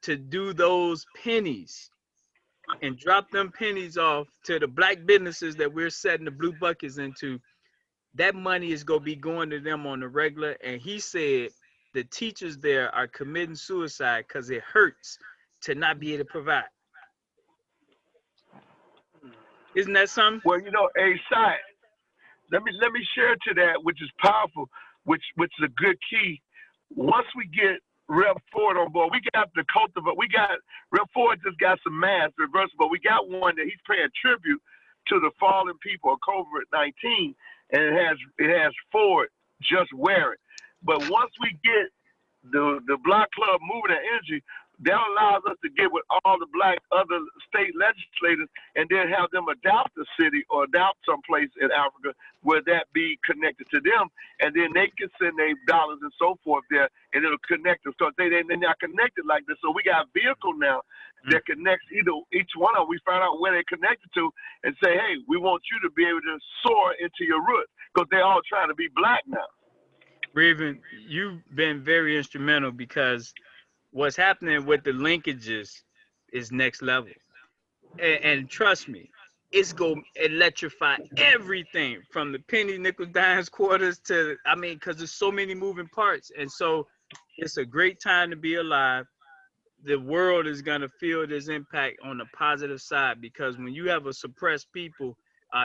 to do those pennies and drop them pennies off to the black businesses that we're setting the blue buckets into, that money is going to be going to them on the regular. And he said the teachers there are committing suicide because it hurts to not be able to provide. Isn't that something? Well, you know, a side. Let me share to that, which is powerful, which is a good key. Once we get Rep Ford on board, we got the cultivate. We got Rep Ford just got some mass reversible. We got one that he's paying tribute to the fallen people of COVID-19, and it has Ford just wear it. But once we get the Block Club moving and energy, that allows us to get with all the black other state legislators and then have them adopt a city or adopt someplace in Africa where that be connected to them, and then they can send their dollars and so forth there, and it'll connect them. So they're not connected like this. So we got a vehicle now that connects each one of them. We find out where they're connected to and say, hey, we want you to be able to soar into your roots because they're all trying to be black now. Raven, you've been very instrumental because what's happening with the linkages is next level. And trust me, it's going to electrify everything from the penny, nickel, dimes, quarters to, I mean, because there's so many moving parts. And so it's a great time to be alive. The world is going to feel this impact on the positive side, because when you have a suppressed people,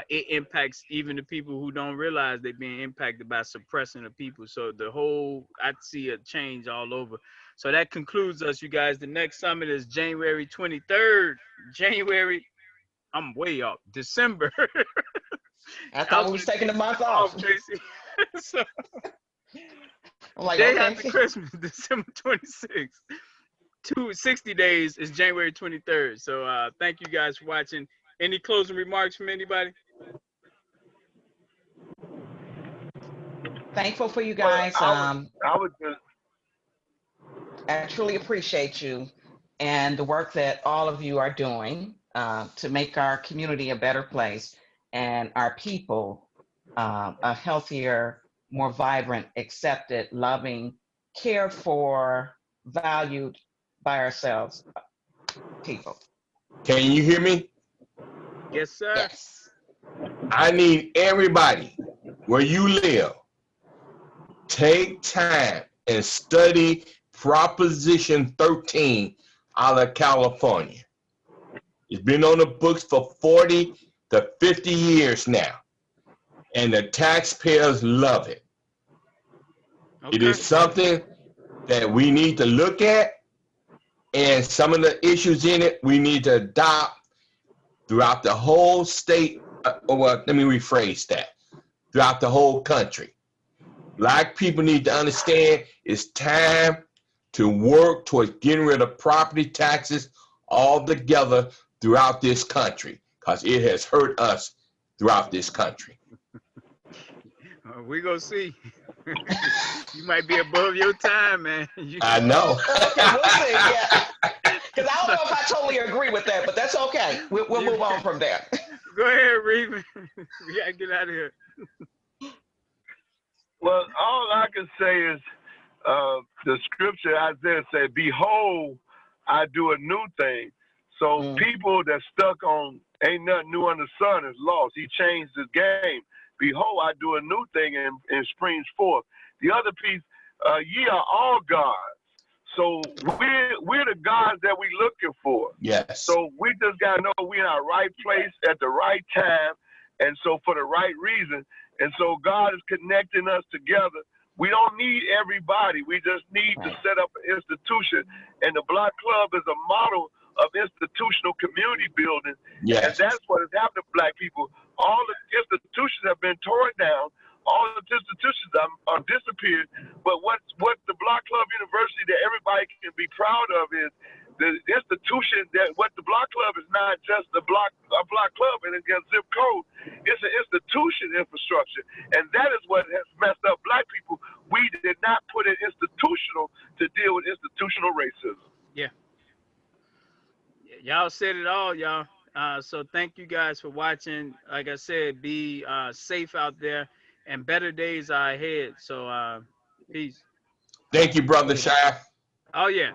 it impacts even the people who don't realize they're being impacted by suppressing the people. So I see a change all over. So that concludes us, you guys. The next summit is January 23rd. I'm way off. December. I thought we was taking the month off. Tracy. So, I'm like, day okay. after Christmas, December 26th. 60 days is January 23rd. So thank you guys for watching. Any closing remarks from anybody? Thankful for you guys. I would just. I truly appreciate you and the work that all of you are doing to make our community a better place and our people a healthier, more vibrant, accepted, loving, cared for, valued by ourselves people. Can you hear me? Yes, sir. Yes. I need everybody where you live, take time and study Proposition 13 out of California. It's been on the books for 40 to 50 years now, and the taxpayers love it. Okay. It is something that we need to look at, and some of the issues in it we need to adopt throughout the whole state, let me rephrase that, throughout the whole country. Black people need to understand it's time to work towards getting rid of property taxes altogether throughout this country, because it has hurt us throughout this country. We're going to see. You might be above your time, man. I know. Okay, we'll see, yeah. Because I don't know if I totally agree with that, but that's okay. We'll move on from there. Go ahead, Raven. We got to get out of here. Well, all I can say is the scripture Isaiah said, behold, I do a new thing. So people that stuck on ain't nothing new under the sun is lost. He changed his game. Behold, I do a new thing and springs forth. The other piece, ye are all gods. So we're the gods that we looking for. Yes. So we just gotta know we're in our right place at the right time, and so for the right reason. And so God is connecting us together. We don't need everybody. We just need to set up an institution. And the Block Club is a model of institutional community building. Yes. And that's what has happened to Black people. All the institutions have been torn down. All the institutions are disappeared. But what the Block Club University that everybody can be proud of is the institution that what the Block Club is not just a block club and against zip code. It's an institution infrastructure. And that is what has messed up Black people. We did not put in institutional to deal with institutional racism. Yeah. Y'all said it all, y'all. So thank you guys for watching. Like I said, be safe out there, and better days are ahead. So peace. Thank you, Brother Shai. Oh, yeah.